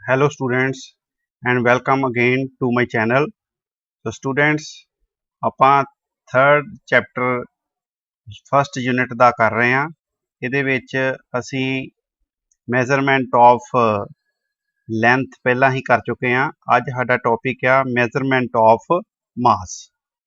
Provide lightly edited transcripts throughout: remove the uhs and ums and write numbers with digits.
Hello students and welcome again to my channel. So students ਆਪਾਂ third chapter first unit ਦਾ ਕਰ ਰਹੇ ਹਾਂ। ਇਹਦੇ ਵਿੱਚ ਅਸੀਂ measurement of length ਪਹਿਲਾਂ ਹੀ ਕਰ ਚੁੱਕੇ ਹਾਂ। ਅੱਜ ਸਾਡਾ ਟੌਪਿਕ ਆ measurement of mass।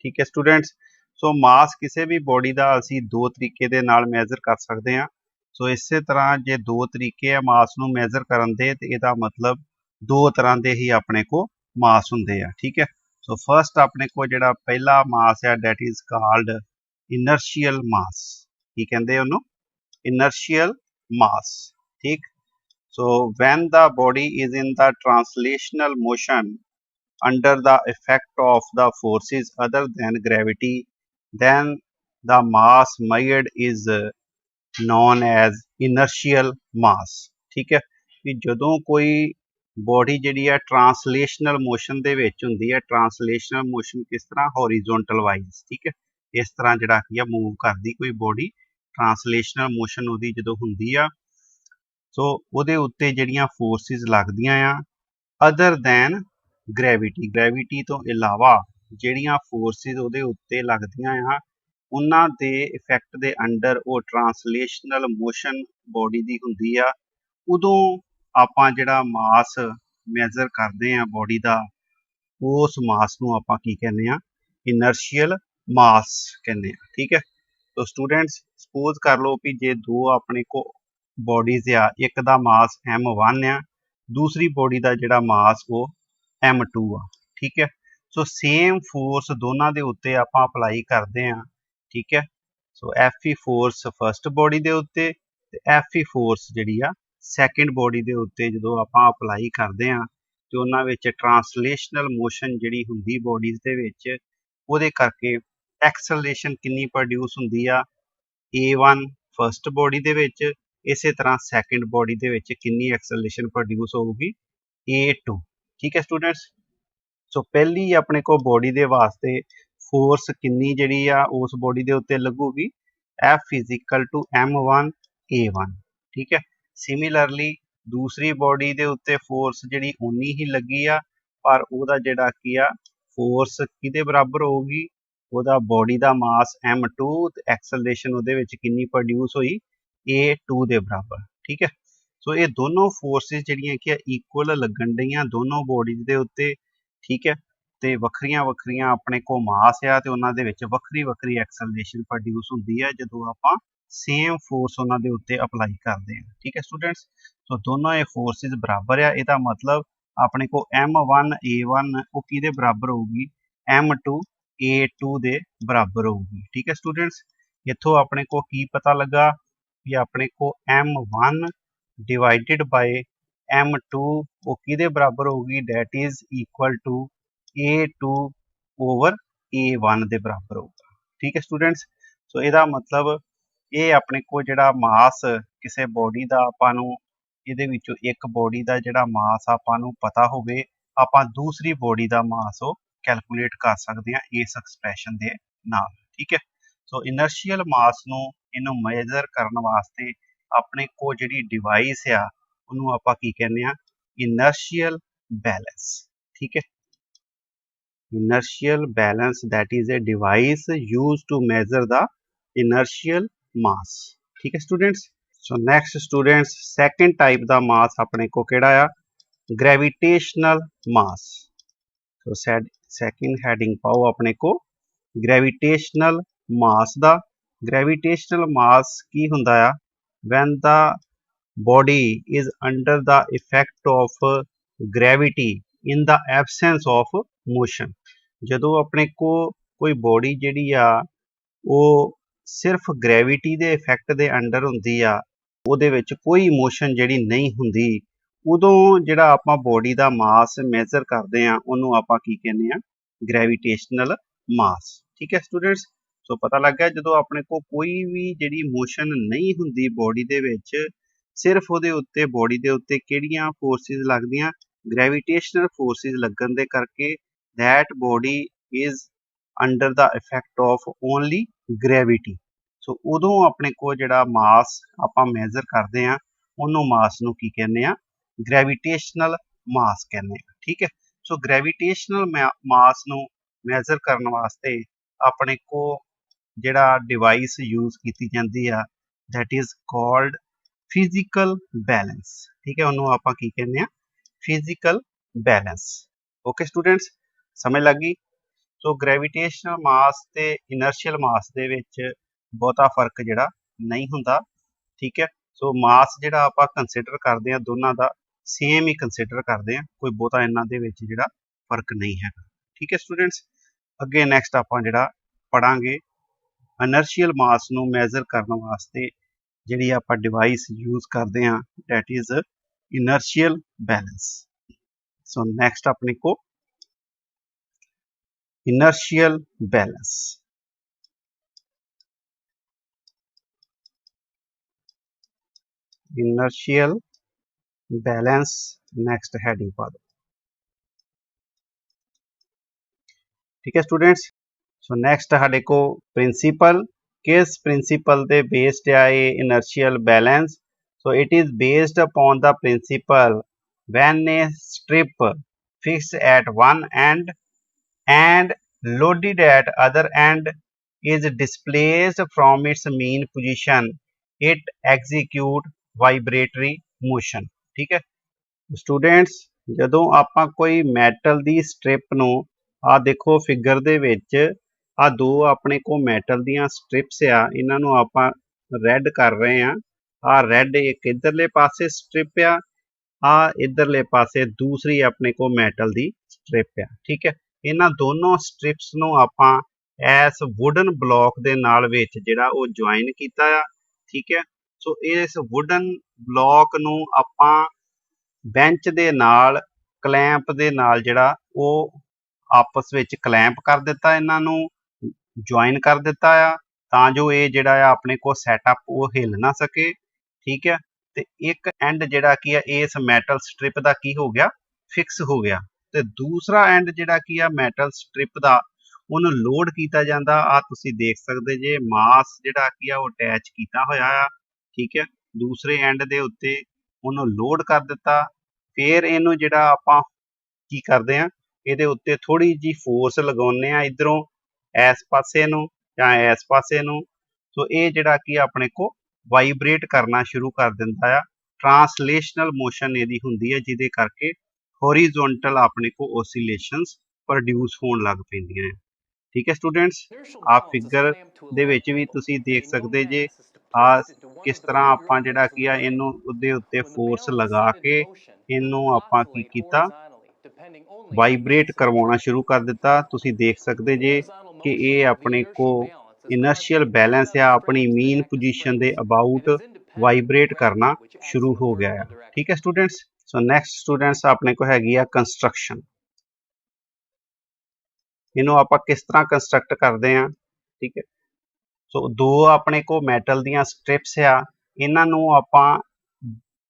ਠੀਕ ਹੈ students, ਸੋ mass ਕਿਸੇ ਵੀ ਬੋਡੀ ਦਾ ਅਸੀਂ ਦੋ ਤਰੀਕੇ ਦੇ ਨਾਲ measure ਕਰ ਸਕਦੇ ਹਾਂ। ਸੋ ਇਸੇ ਤਰ੍ਹਾਂ ਜੇ ਦੋ ਤਰੀਕੇ ਆ ਮਾਸ ਨੂੰ measure ਕਰਨ ਦੇ ਤੇ ਇਹਦਾ ਮਤਲਬ ਦੋ ਤਰ੍ਹਾਂ ਦੇ ਹੀ ਆਪਣੇ ਕੋ ਮਾਸ ਹੁੰਦੇ ਆ। ਠੀਕ ਹੈ, ਸੋ ਫਰਸਟ ਆਪਣੇ ਕੋ ਜਿਹੜਾ ਪਹਿਲਾ ਮਾਸ ਹੈ that is called inertial mass। ਕੀ ਕਹਿੰਦੇ ਉਹਨੂੰ? inertial mass। ਠੀਕ, so when the body is in the translational motion under the effect of the forces other than gravity, then the mass measured is known as inertial mass। ठीक है, कि ਜਦੋਂ ਕੋਈ body ਜਿਹੜੀ ਹੈ ਟਰਾਂਸਲੇਸ਼ਨਲ ਮੋਸ਼ਨ ਦੇ ਵਿੱਚ ਹੁੰਦੀ ਹੈ। ਟਰਾਂਸਲੇਸ਼ਨਲ ਮੋਸ਼ਨ ਕਿਸ ਤਰ੍ਹਾਂ? ਹੌਰੀਜ਼ੋਨਟਲ ਵਾਈਜ਼। ਠੀਕ ਹੈ, ਇਸ ਤਰ੍ਹਾਂ ਜਿਹੜਾ ਕੀ ਆ ਮੂਵ ਕਰਦੀ ਕੋਈ ਬੋਡੀ, ਟਰਾਂਸਲੇਸ਼ਨਲ ਮੋਸ਼ਨ ਉਹਦੀ ਜਦੋਂ ਹੁੰਦੀ ਆ ਸੋ ਉਹਦੇ ਉੱਤੇ ਜਿਹੜੀਆਂ ਫੋਰਸਿਸ ਲੱਗਦੀਆਂ ਆ ਅਦਰ ਦੈਨ ਗ੍ਰੈਵਿਟੀ, ਗ੍ਰੈਵਿਟੀ ਤੋਂ ਇਲਾਵਾ ਜਿਹੜੀਆਂ ਫੋਰਸਿਸ ਉਹਦੇ ਉੱਤੇ ਲੱਗਦੀਆਂ ਆ ਉਹਨਾਂ ਦੇ ਇਫੈਕਟ ਦੇ ਅੰਡਰ ਉਹ ਟਰਾਂਸਲੇਸ਼ਨਲ ਮੋਸ਼ਨ ਬੋਡੀ ਦੀ ਹੁੰਦੀ ਆ। ਉਦੋਂ ਆਪਾਂ ਜਿਹੜਾ ਮਾਸ ਮੈਜ਼ਰ ਕਰਦੇ ਆ ਬੋਡੀ ਦਾ, ਉਸ ਮਾਸ ਨੂੰ ਆਪਾਂ ਕੀ ਕਹਿੰਦੇ ਆ? ਇਨਰਸ਼ੀਅਲ ਮਾਸ ਕਹਿੰਦੇ ਆ। ਠੀਕ ਹੈ, ਸੋ ਸਟੂਡੈਂਟਸ ਸਪੋਜ਼ ਕਰ ਲਓ ਕਿ ਜੇ ਦੋ ਆਪਣੇ ਕੋ ਬੋਡੀਜ਼ ਆ, ਇੱਕ ਦਾ ਮਾਸ m1 ਆ, ਦੂਸਰੀ ਬੋਡੀ ਦਾ ਜਿਹੜਾ ਮਾਸ ਉਹ m2 ਆ। ਠੀਕ ਹੈ, ਸੋ ਸੇਮ ਫੋਰਸ ਦੋਨਾਂ ਦੇ ਉੱਤੇ ਆਪਾਂ ਅਪਲਾਈ ਕਰਦੇ ਆ। ਠੀਕ ਹੈ, ਸੋ Fe ਫੋਰਸ ਫਸਟ ਬੋਡੀ ਦੇ ਉੱਤੇ ਤੇ Fe ਫੋਰਸ ਜਿਹੜੀ ਆ ਸੈਕਿੰਡ ਬੋਡੀ ਦੇ ਉੱਤੇ ਜਦੋਂ ਆਪਾਂ ਅਪਲਾਈ ਕਰਦੇ ਆ ਤੇ ਉਹਨਾਂ ਵਿੱਚ ਟਰਾਂਸਲੇਸ਼ਨਲ ਮੋਸ਼ਨ ਜਿਹੜੀ ਹੁੰਦੀ ਬੋਡੀਜ਼ ਦੇ ਵਿੱਚ, ਉਹਦੇ ਕਰਕੇ ਐਕਸਲਰੇਸ਼ਨ ਕਿੰਨੀ ਪ੍ਰੋਡਿਊਸ ਹੁੰਦੀ ਆ? A1 ਫਸਟ ਬੋਡੀ ਦੇ ਵਿੱਚ, ਇਸੇ ਤਰ੍ਹਾਂ ਸੈਕਿੰਡ ਬੋਡੀ ਦੇ ਵਿੱਚ ਕਿੰਨੀ ਐਕਸਲਰੇਸ਼ਨ ਪ੍ਰੋਡਿਊਸ ਹੋਊਗੀ? A2। ਠੀਕ ਹੈ ਸਟੂਡੈਂਟਸ, ਸੋ ਪਹਿਲੀ ਆਪਣੇ ਕੋਲ ਬੋਡੀ ਦੇ ਵਾਸਤੇ ਫੋਰਸ ਕਿੰਨੀ ਜਿਹੜੀ ਆ ਉਸ ਬੋਡੀ ਦੇ ਉੱਤੇ ਲੱਗੂਗੀ? F = m1 A1। ਠੀਕ ਹੈ, ਸਿਮਿਲਰਲੀ ਦੂਸਰੀ ਬੋਡੀ ਦੇ ਉੱਤੇ ਫੋਰਸ ਜਿਹੜੀ ਉਨੀ ਹੀ ਲੱਗੀ ਆ, ਪਰ ਉਹਦਾ ਜਿਹੜਾ ਕੀ ਆ ਫੋਰਸ ਕਿਹਦੇ ਬਰਾਬਰ ਹੋਊਗੀ? ਉਹਦਾ ਬੋਡੀ ਦਾ ਮਾਸ m2 ਤੇ ਐਕਸਲਰੇਸ਼ਨ ਉਹਦੇ ਵਿੱਚ ਕਿੰਨੀ ਪ੍ਰੋਡਿਊਸ ਹੋਈ? A2 ਦੇ ਬਰਾਬਰ। ਠੀਕ ਹੈ, ਸੋ ਇਹ ਦੋਨੋਂ ਫੋਰਸਿਸ ਜਿਹੜੀਆਂ ਕਿ ਇਕੁਅਲ ਲੱਗਣ ਡਈਆਂ ਦੋਨੋਂ ਬੋਡੀਜ਼ ਦੇ ਉੱਤੇ। ਠੀਕ ਹੈ, ਤੇ ਵੱਖਰੀਆਂ ਵੱਖਰੀਆਂ ਆਪਣੇ ਕੋ ਮਾਸ ਆ ਤੇ ਉਹਨਾਂ ਦੇ ਵਿੱਚ ਵੱਖਰੀ ਵੱਖਰੀ ਐਕਸਲਰੇਸ਼ਨ ਪ੍ਰੋਡਿਊਸ ਹੁੰਦੀ ਹੈ ਜਦੋਂ ਆਪਾਂ ਸੇਮ ਫੋਰਸ ਉਹਨਾਂ ਦੇ ਉੱਤੇ ਅਪਲਾਈ ਕਰਦੇ ਹਾਂ। ਠੀਕ ਹੈ ਸਟੂਡੈਂਟਸ, ਸੋ ਦੋਨੋਂ ਇਹ ਫੋਰਸਿਸ ਬਰਾਬਰ ਆ। ਇਹਦਾ ਮਤਲਬ ਆਪਣੇ ਕੋ m1 A1 ਉਹ ਕਿਹਦੇ ਬਰਾਬਰ ਹੋਊਗੀ? m2 A2 ਦੇ ਬਰਾਬਰ ਹੋਊਗੀ। ਠੀਕ ਹੈ ਸਟੂਡੈਂਟਸ, ਇੱਥੋਂ ਆਪਣੇ ਕੋ ਕੀ ਪਤਾ ਲੱਗਾ ਕਿ ਆਪਣੇ ਕੋ m1 ਡਿਵਾਈਡਡ ਬਾਈ m2 ਉਹ ਕਿਹਦੇ ਬਰਾਬਰ ਹੋਊਗੀ? That is equal to A2 over A1 ਦੇ ਬਰਾਬਰ ਹੋਊਗਾ। ਠੀਕ ਹੈ ਸਟੂਡੈਂਟਸ, ਸੋ ਇਹਦਾ ਮਤਲਬ ਇਹ ਆਪਣੇ ਕੋਲ ਜਿਹੜਾ ਮਾਸ ਕਿਸੇ ਬੋਡੀ ਦਾ ਆਪਾਂ ਨੂੰ ਇਹਦੇ ਵਿੱਚੋਂ ਇੱਕ ਬੋਡੀ ਦਾ ਜਿਹੜਾ ਮਾਸ ਆਪਾਂ ਨੂੰ ਪਤਾ ਹੋਵੇ, ਆਪਾਂ ਦੂਸਰੀ ਬੋਡੀ ਦਾ ਮਾਸ ਉਹ ਕੈਲਕੂਲੇਟ ਕਰ ਸਕਦੇ ਹਾਂ ਇਸ ਐਕਸਪ੍ਰੈਸ਼ਨ ਦੇ ਨਾਲ। ਠੀਕ ਹੈ, ਸੋ ਇਨਰਸ਼ੀਅਲ ਮਾਸ ਨੂੰ ਇਹਨੂੰ ਮੇਜ਼ਰ ਕਰਨ ਵਾਸਤੇ ਆਪਣੇ ਕੋਲ ਜਿਹੜੀ ਡਿਵਾਈਸ ਆ ਉਹਨੂੰ ਆਪਾਂ ਕੀ ਕਹਿੰਦੇ ਆ? Inertial balance. ਠੀਕ ਹੈ, inertial balance, that is a device used to measure the inertial mass। ठीक है students, so next students second type ਦਾ mass ਆਪਣੇ ਕੋ ਕਿਹੜਾ ਆ? gravitational mass। so second heading ਪਾਓ ਆਪਣੇ ਕੋ gravitational mass ਦਾ। gravitational mass ਕੀ ਹੁੰਦਾ ਆ? when the body is under the effect of gravity in the absence of motion। ਜਦੋਂ ਆਪਣੇ ਕੋ ਕੋਈ ਬੋਡੀ ਜਿਹੜੀ ਆ ਉਹ ਸਿਰਫ ਗ੍ਰੈਵਿਟੀ ਦੇ ਇਫੈਕਟ ਦੇ ਅੰਡਰ ਹੁੰਦੀ ਆ, ਉਹਦੇ ਵਿੱਚ ਕੋਈ ਮੋਸ਼ਨ ਜਿਹੜੀ ਨਹੀਂ ਹੁੰਦੀ, ਉਦੋਂ ਜਿਹੜਾ ਆਪਾਂ ਬੋਡੀ ਦਾ ਮਾਸ ਮੈਜ਼ਰ ਕਰਦੇ ਆ ਉਹਨੂੰ ਆਪਾਂ ਕੀ ਕਹਿੰਦੇ ਆ? ਗ੍ਰੈਵਿਟੇਸ਼ਨਲ ਮਾਸ। ਠੀਕ ਹੈ ਸਟੂਡੈਂਟਸ, ਸੋ ਪਤਾ ਲੱਗ ਗਿਆ ਜਦੋਂ ਆਪਣੇ ਕੋ ਕੋਈ ਵੀ ਜਿਹੜੀ ਮੋਸ਼ਨ ਨਹੀਂ ਹੁੰਦੀ ਬੋਡੀ ਦੇ ਵਿੱਚ, ਸਿਰਫ ਉਹਦੇ ਉੱਤੇ ਬੋਡੀ ਦੇ ਉੱਤੇ ਕਿਹੜੀਆਂ ਫੋਰਸਿਸ ਲੱਗਦੀਆਂ? ਗ੍ਰੈਵਿਟੇਸ਼ਨਲ ਫੋਰਸਿਸ ਲੱਗਣ ਦੇ ਕਰਕੇ that body is under the effect of only gravity। ਸੋ ਉਦੋਂ ਆਪਣੇ ਕੋਲ ਜਿਹੜਾ ਮਾਸ ਆਪਾਂ ਮੈਜ਼ਰ ਕਰਦੇ ਆ ਉਹਨੂੰ ਮਾਸ ਨੂੰ ਕੀ ਕਹਿੰਦੇ ਆ? ਗ੍ਰੈਵਿਟੇਸ਼ਨਲ मास कहने। ठीक है, सो ग्रेविटेशनल मास नू मैजर करने वास्ते अपने को जिहड़ा डिवाइस यूज की जाती है that is called physical balance. ठीक है, उन्होंने आप की कहने आ फिजिकल बैलेंस। ओके स्टूडेंट्स, समझ लग गई। सो ग्रेविटेशनल मास ते इनर्शियल मास दे विच बहुता फर्क जिहड़ा नहीं हुंदा। ठीक है, सो मास जिहड़ा आप कंसिडर करते हैं दोनों का सेम ही कंसिडर करते हैं, कोई बहुता इन्हां दे विच जिहड़ा फर्क नहीं है। ठीक है स्टूडेंट्स, अगे नैक्सट आप जिहड़ा पढ़ांगे इनर्शियल मास नू मैजर करने वास्ते जिहड़ी आप डिवाइस यूज करते हैं that is inertial balance. So next अपने को inertial balance. Inertial balance next heading पा दो। ठीक है स्टूडेंट्स, सो नैक्सट साडे को प्रिंसीपल, किस प्रिंसीपल दे बेस्ड है ये inertial balance. So it is based upon the principal when A strip fix eight one and and loaded at other end is displaced from its mean position, it execute vibratory motion। ठीक है students, ਜਦੋਂ ਆਪਾਂ ਕੋਈ metal ਦੀ strip ਨੂੰ ਆ ਦੇਖੋ figure ਦੇ ਵਿੱਚ ਆ ਦੋ ਆਪਣੇ ਕੋ ਮੈਟਲ ਦੀਆਂ ਸਟ੍ਰਿਪਸ ਆ, ਇਹਨਾਂ ਨੂੰ ਆਪਾਂ ਰੈੱਡ ਕਰ ਰਹੇ ਆ। ਆ ਰੈੱਡ ਇੱਕ ਇਧਰਲੇ ਪਾਸੇ ਸਟ੍ਰਿਪ ਆ ਇਧਰਲੇ ਪਾਸੇ ਦੂਸਰੀ ਆਪਣੇ ਕੋ ਮੈਟਲ ਦੀ ਸਟ੍ਰਿਪ ਆ। ਠੀਕ ਹੈ, ਇਹਨਾਂ ਦੋਨੋਂ ਸਟ੍ਰਿਪਸ ਨੂੰ ਆਪਾਂ ਇਸ ਵੁਡਨ ਬਲੌਕ ਦੇ ਨਾਲ ਵਿੱਚ ਜਿਹੜਾ ਉਹ ਜੁਆਇਨ ਕੀਤਾ ਆ। ਠੀਕ ਹੈ, ਸੋ ਇਸ ਵੁਡਨ ਬਲੌਕ ਨੂੰ ਆਪਾਂ ਬੈਂਚ ਦੇ ਨਾਲ ਕਲੈਂਪ ਦੇ ਨਾਲ ਜਿਹੜਾ ਉਹ ਆਪਸ ਵਿੱਚ ਕਲੈਂਪ ਕਰ ਦਿੱਤਾ, ਇਹਨਾਂ ਨੂੰ ਜੁਆਇਨ ਕਰ ਦਿੱਤਾ ਆ ਤਾਂ ਜੋ ਇਹ ਜਿਹੜਾ ਆ ਆਪਣੇ ਕੋ ਸੈਟਅਪ ਉਹ ਹਿੱਲ ਨਾ ਸਕੇ। ਠੀਕ ਹੈ, ਤੇ ਇੱਕ ਐਂਡ ਜਿਹੜਾ ਕੀ ਆ ਇਸ ਮੈਟਲ ਸਟ੍ਰਿਪ ਦਾ ਕੀ ਹੋ ਗਿਆ, ਫਿਕਸ ਹੋ ਗਿਆ, ਤੇ ਦੂਸਰਾ ਐਂਡ ਜਿਹੜਾ ਕੀ ਆ ਮੈਟਲ ਸਟ੍ਰਿਪ ਦਾ ਉਹਨੂੰ ਲੋਡ ਕੀਤਾ ਜਾਂਦਾ। ਆ ਤੁਸੀਂ ਦੇਖ ਸਕਦੇ ਜੇ ਮਾਸ ਜਿਹੜਾ ਕੀ ਆ ਉਹ ਅਟੈਚ ਕੀਤਾ ਹੋਇਆ ਆ। ਠੀਕ ਹੈ, ਦੂਸਰੇ ਐਂਡ ਦੇ ਉੱਤੇ ਉਹਨੂੰ ਲੋਡ ਕਰ ਦਿੱਤਾ, ਫਿਰ ਇਹਨੂੰ ਜਿਹੜਾ ਆਪਾਂ ਕੀ ਕਰਦੇ ਆ ਇਹਦੇ ਉੱਤੇ ਥੋੜੀ ਜੀ ਫੋਰਸ ਲਗਾਉਂਦੇ ਆ ਇਧਰੋਂ ਇਸ ਪਾਸੇ ਨੂੰ ਜਾਂ ਇਸ ਪਾਸੇ ਨੂੰ। ਸੋ ਇਹ ਜਿਹੜਾ ਕੀ ਆਪਣੇ ਕੋ ਵਾਈਬ੍ਰੇਟ ਕਰਨਾ ਸ਼ੁਰੂ ਕਰ ਦਿੰਦਾ ਆ। ट्रांसलेशनल मोशन यदि हुंदी है जिहदे करके हॉरिजॉन्टल अपने को ओसीलेशंस प्रोड्यूस होण लग पैंदियां हैं। ठीक है स्टूडेंट्स, आप फिगर दे विच भी तुसीं देख सकदे जे आ किस तरह आपां जिहड़ा की आ इहनूं उहदे उत्ते फोर्स लगा के इहनूं आपां की कीता वाइब्रेट करवाउणा शुरू कर दिता। तुसीं देख सकदे जे कि इह अपने को इनर्शियल बैलेंस आ अपनी mean position they about vibrate करना शुरू हो गया है। ठीक है स्टूडेंट्स, सो नैक्सट स्टूडेंट्स अपने को हैगी आ कंस्ट्रक्शन। इनू आप किस तरह कंस्ट्रक्ट करते हैं। ठीक है, सो दो अपने को मैटल दियां स्ट्रिप्स आ, इन्हां नू आपां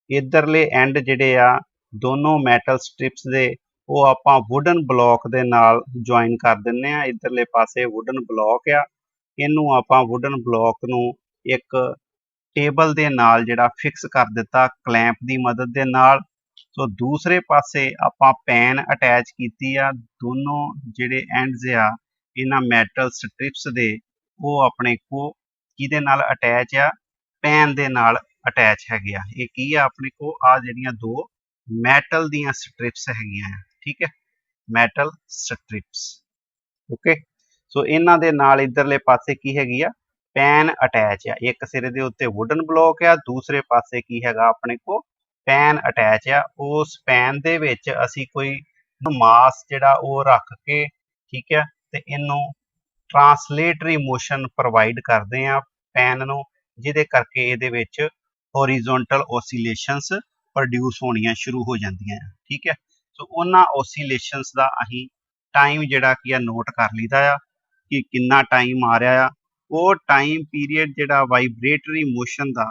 इधरले एंड जिहड़े आ दोनों मैटल स्ट्रिप्स दे वो आपां वुडन ब्लॉक दे नाल ज्वाइन कर दिंदे आ। इधरले पासे वुडन ब्लॉक आ, इनू आपां वुडन ब्लॉक नू एक टेबल दे नाल जिहड़ा फिक्स कर दिता क्लैंप दी मदद दे नाल। सो दूसरे पासे आपां पैन अटैच कीती आ, दोनों जिहड़े एंड्स आ इन्हां मैटल स्ट्रिप्स दे वो अपने को किहदे नाल अटैच आ, पैन दे नाल अटैच हैगे आ। ये की आ अपने को आ जिहड़ियां दो मैटल दियां स्ट्रिप्स हैगियां। ठीक है, मैटल स्ट्रिप्स। ओके, सो इन्हां दे नाल इधरले पासे की हैगी आ पैन अटैच आ। एक सिरे दे उत्ते वुडन ब्लॉक आ, दूसरे पासे की हैगा अपने को पैन अटैच आ। उस पैन दे विच असी कोई मास जिहड़ा वो रख के ठीक है ते इनू ट्रांसलेटरी मोशन प्रोवाइड करते हैं पैन नू, जिहदे करके इहदे विच हॉरिजॉन्टल ओसीलेशंस प्रोड्यूस होनियां शुरू हो जांदियां। ठीक है, सो उन्हां ओसीलेशंस दा अहीं टाइम जिहड़ा की आ नोट कर लीदा आ कि किन्ना टाइम आ रहा आ। वो टाइम पीरियड जिहड़ा वाइब्रेटरी मोशन दा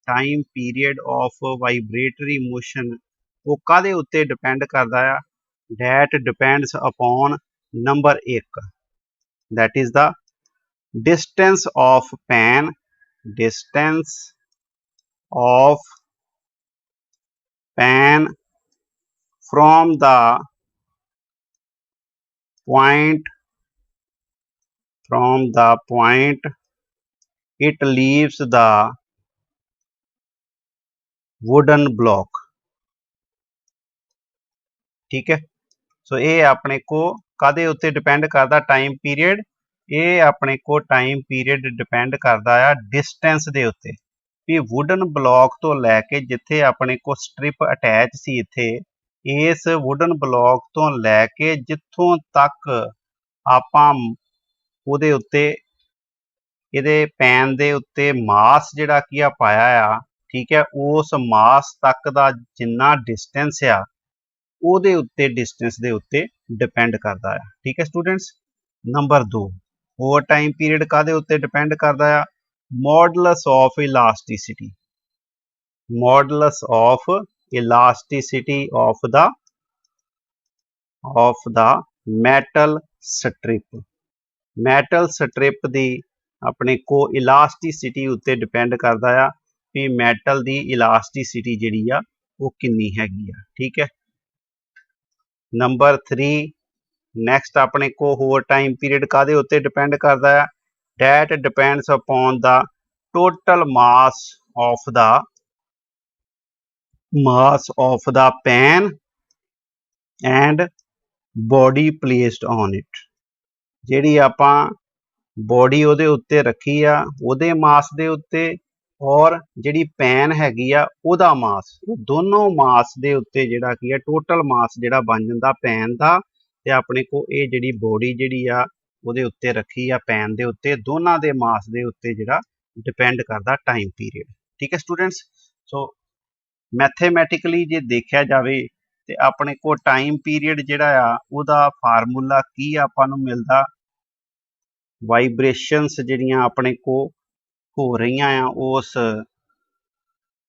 time period of vibratory motion वो कादे उत्ते डिपेंड करदा आ, that depends upon number 1 that is the distance of pan, distance of pan from the point it leaves the wooden block। ठीक है, सो ये अपने को कादे उत्ते डिपेंड करता टाइम पीरियड, ये अपने को टाइम पीरियड डिपेंड करता है डिस्टेंस दे उत्ते भी वुडन ब्लॉक तो लैके जिथे अपने को स्ट्रिप अटैच सी इत्थे इस वुडन ब्लॉक तो लैके जिथों तक आपां उहदे उत्ते इहदे पैन दे उत्ते मास जिहड़ा की आ पाया आ, ठीक है, उस मास तक दा जिन्ना डिस्टेंस आ ਉਹਦੇ ਉੱਤੇ डिस्टेंस ਦੇ ਉੱਤੇ डिपेंड करता है। ठीक है students. Number 2 over time period कादे उत्ते डिपेंड करता है modulus of elasticity. Modulus of elasticity of the metal strip. Metal strip दी अपने को इलास्टिसिटी उत्ते डिपेंड करता है भी मैटल दी इलास्टिसिटी जिहड़ी आ वो कितनी हैगी आ। ठीक है। नंबर 3 नैक्सट अपने को होर टाइम पीरियड कादे उत्ते डिपेंड करता है that depends upon the total mass of the pan and body placed on it. जिहड़ी आपां बॉडी उहदे उत्ते रखी आ उहदे मास दे उत्ते और जिहड़ी पैन हैगी आ उहदा मास, दोनों मास दे उत्ते जिहड़ा की है टोटल मास जिहड़ा बन जांदा पैन दा ते अपने को ये जिहड़ी बॉडी जिहड़ी आ उहदे उत्ते रखी आ पैन दे उत्ते दोनां दे मास दे उत्ते जिहड़ा डिपेंड करदा टाइम पीरियड। ठीक है स्टूडेंट्स। सो मैथेमैटिकली जे देखा जाए तो अपने को टाइम पीरियड जिहड़ा आ उहदा फार्मूला की आपां नूं मिलदा वाइब्रेशनस जिहड़ियां अपने को हो रही हैं उस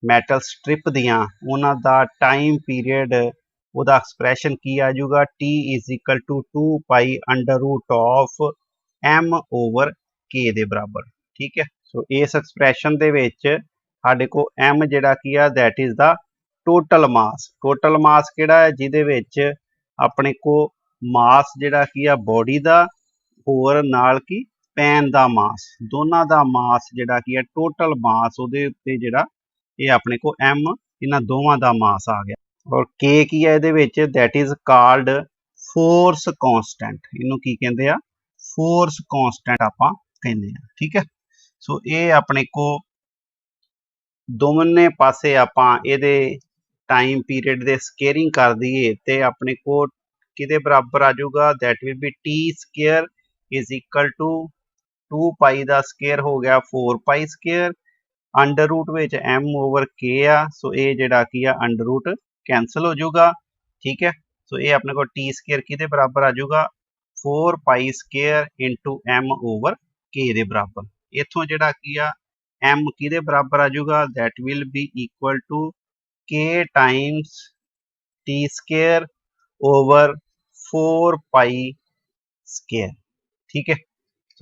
मैटल स्ट्रिप दियां उन्हां दा टाइम पीरियड उहदा एक्सप्रैशन की आ जाऊगा T = 2 pi under root of M over K दे बराबर। ठीक है। सो इस एक्सप्रैशन दे विच साडे को M जिहड़ा की आ that is the total mass. Total mass किहड़ा है जिहदे विच अपने को मास जिहड़ा की आ बॉडी दा होर नाल की पैन दा मास दोनों दा मास जिहड़ा की है टोटल मास उहदे उत्ते जिहड़ा ये अपने को M इन्हां दोवां दा मास आ गया और K की है इहदे which that is called force constant. इनू की कहंदे आ फोर्स कांस्टेंट आपां कहंदे आ। ठीक है। सो ये अपने को दोवें पासे आपां इहदे टाइम पीरियड दे स्केयरिंग कर दईए ते अपने को किहदे बराबर आ जाऊगा दैट विल बी T² = 2 पाई का स्केयर हो गया 4 पाई स्केयर अंडर रूट में M ओवर K आ। सो ये जिहड़ा की आ अंडर रूट कैंसल हो जाऊगा। ठीक है। सो ये अपने को T² किहदे बराबर आ जाऊगा 4 pi square into M over K दे बराबर। इथों जिहड़ा की आ M किहदे बराबर आ जाऊगा that will be equal to K times T² over 4 pi square. ठीक है।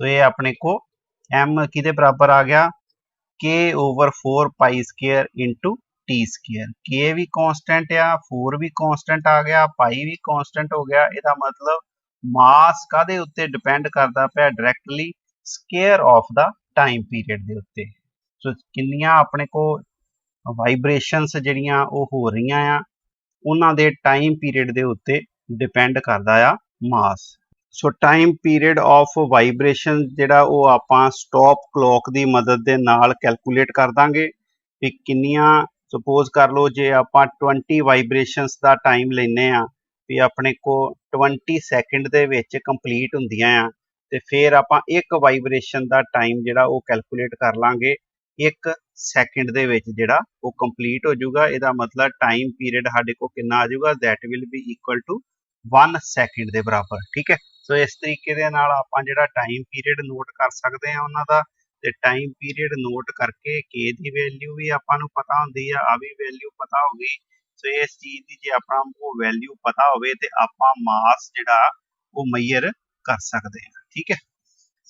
तो ये अपने को M किहदे बराबर आ गया K over 4 pi square into T²। K भी कांस्टेंट आ 4 भी कांस्टेंट आ गया पाई भी कांस्टेंट हो गया। इसका मतलब मास कादे उत्ते डिपेंड करता पाया directly square of the time period दे उत्ते। सो किन्नियां अपने को वाइब्रेशनस जिहड़ियां वो हो रही आ उन्हां दे टाइम पीरियड दे उत्ते डिपेंड करता आ mass. So time period of vibration जिहड़ा वो आपां स्टॉप क्लॉक की मदद दे नाल कैलकुलेट कर दांगे कि किन्नियां सपोज कर लो जे आपां 20 वाइब्रेशनस का टाइम लैने आ भी अपने को 20 सैकेंड दे विच कंप्लीट हुंदियां आ ते फिर आपां एक वाइब्रेशन का टाइम जिहड़ा वो कैलकुलेट कर लांगे 1 सैकेंड दे विच जिहड़ा वो कंप्लीट हो जाऊगा। इसदा मतलब टाइम पीरियड साडे को कितना आ जाऊगा that will be equal to 1 second दे बराबर। ठीक है। सो इस तरीके दे नाल आपां जिहड़ा टाइम पीरियड नोट कर सकते हैं उन्हां दा ते टाइम पीरियड नोट करके K दी वैल्यू भी आपां नूं पता हुंदी आ भी वैल्यू पता हो गई। सो इस चीज़ की जे आपां को वैल्यू पता होवे ते आपां मास जिहड़ा वो मैयर कर सकते हैं। ठीक है।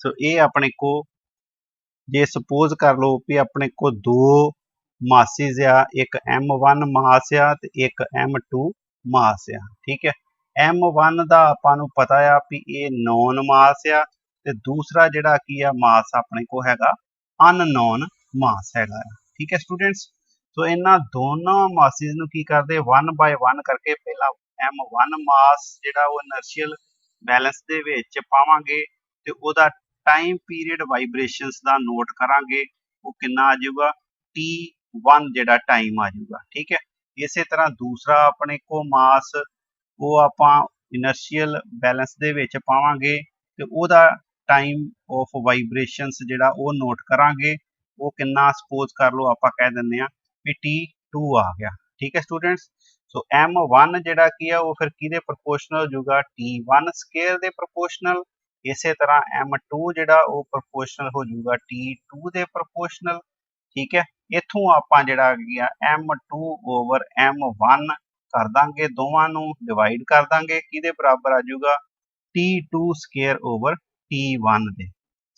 सो ये अपने को जे सपोज कर लो भी अपने को दो मासिस आ एक M1 मास आ ते एक M2 मास आ। ठीक है, M1 का आपां नूं पता आ भी ये नॉन मास आ ते दूसरा जिहड़ा की आ मास अपने को हैगा अननोन मास हैगा। ठीक है स्टूडेंट्स, तो इन्हां दोनों मासिस नूं की करदे 1 बाय 1 करके पहला M1 मास जिहड़ा वो इनर्शियल बैलेंस दे विच पावांगे ते ओहदा टाइम पीरियड वाइब्रेशनस दा नोट करांगे, वो कितना आ जाऊगा T1 जिहड़ा टाइम आ जाऊगा। ठीक है, इसे तरह दूसरा अपने को मास वो आपां इनर्शियल बैलेंस दे विच पावांगे ते ओहदा टाइम ऑफ वाइब्रेशनस जिहड़ा वो नोट करांगे, वो कितना सपोज कर लो आपां कह दिंदे आ भी T2 आ गया। ठीक है स्टूडेंट्स, सो M1 जिहड़ा की है वो फिर किहदे प्रोपोर्शनल हो जाऊगा T1 स्केयर दे प्रोपोर्शनल। इसे तरह M2 जिहड़ा वो प्रोपोर्शनल हो जाऊगा T2 दे प्रोपोर्शनल। ठीक है, इथों आपां जिहड़ा की आ M2 ओवर M1 कर दांगे, दोवां नूं डिवाइड कर दांगे, किहदे बराबर आ जाऊगा T2 स्केयर ओवर T1 दे।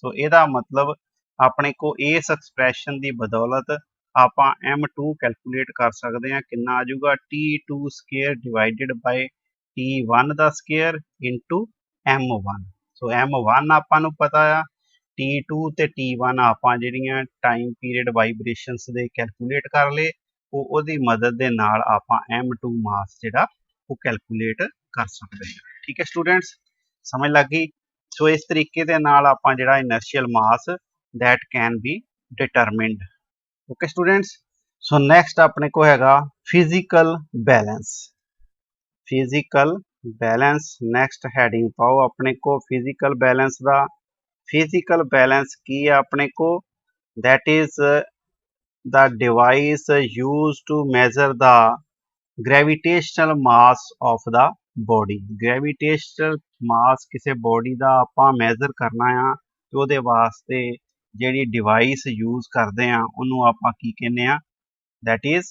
सो इहदा मतलब अपने को इस एक्सप्रैशन की बदौलत आपां M2 कैलकुलेट कर सकते हैं, कितना आ जाऊगा T2 square divided by T1 दा स्केयर इंटू M1। सो M1 आपां नूं पता आ, T2 ते T1 आपां जिहड़ियां टाइम पीरियड वाइब्रेशनस दे कैलकुलेट कर ले, ਉਹਦੀ मदद ਦੇ ਨਾਲ ਆਪਾਂ M2 मास ਜਿਹੜਾ ਉਹ कैलकुलेट कर सकते हैं। ठीक है स्टूडेंट्स, समझ लग गई। सो इस तरीके ਦੇ ਨਾਲ ਆਪਾਂ ਜਿਹੜਾ inertial mass that can be determined। Okay students, so next अपने को हैगा physical balance. Physical balance next heading पाओ अपने को फिजिकल बैलेंस का। फिजिकल बैलेंस की है अपने को, that is the device used to measure the gravitational mass of the body। gravitational mass किसी बॉडी का आपां मेजर करना आ तो ਉਹਦੇ वास्ते ਜਿਹੜੀ डिवाइस यूज करते हैं ਉਹਨੂੰ आपां की कहने आ, that is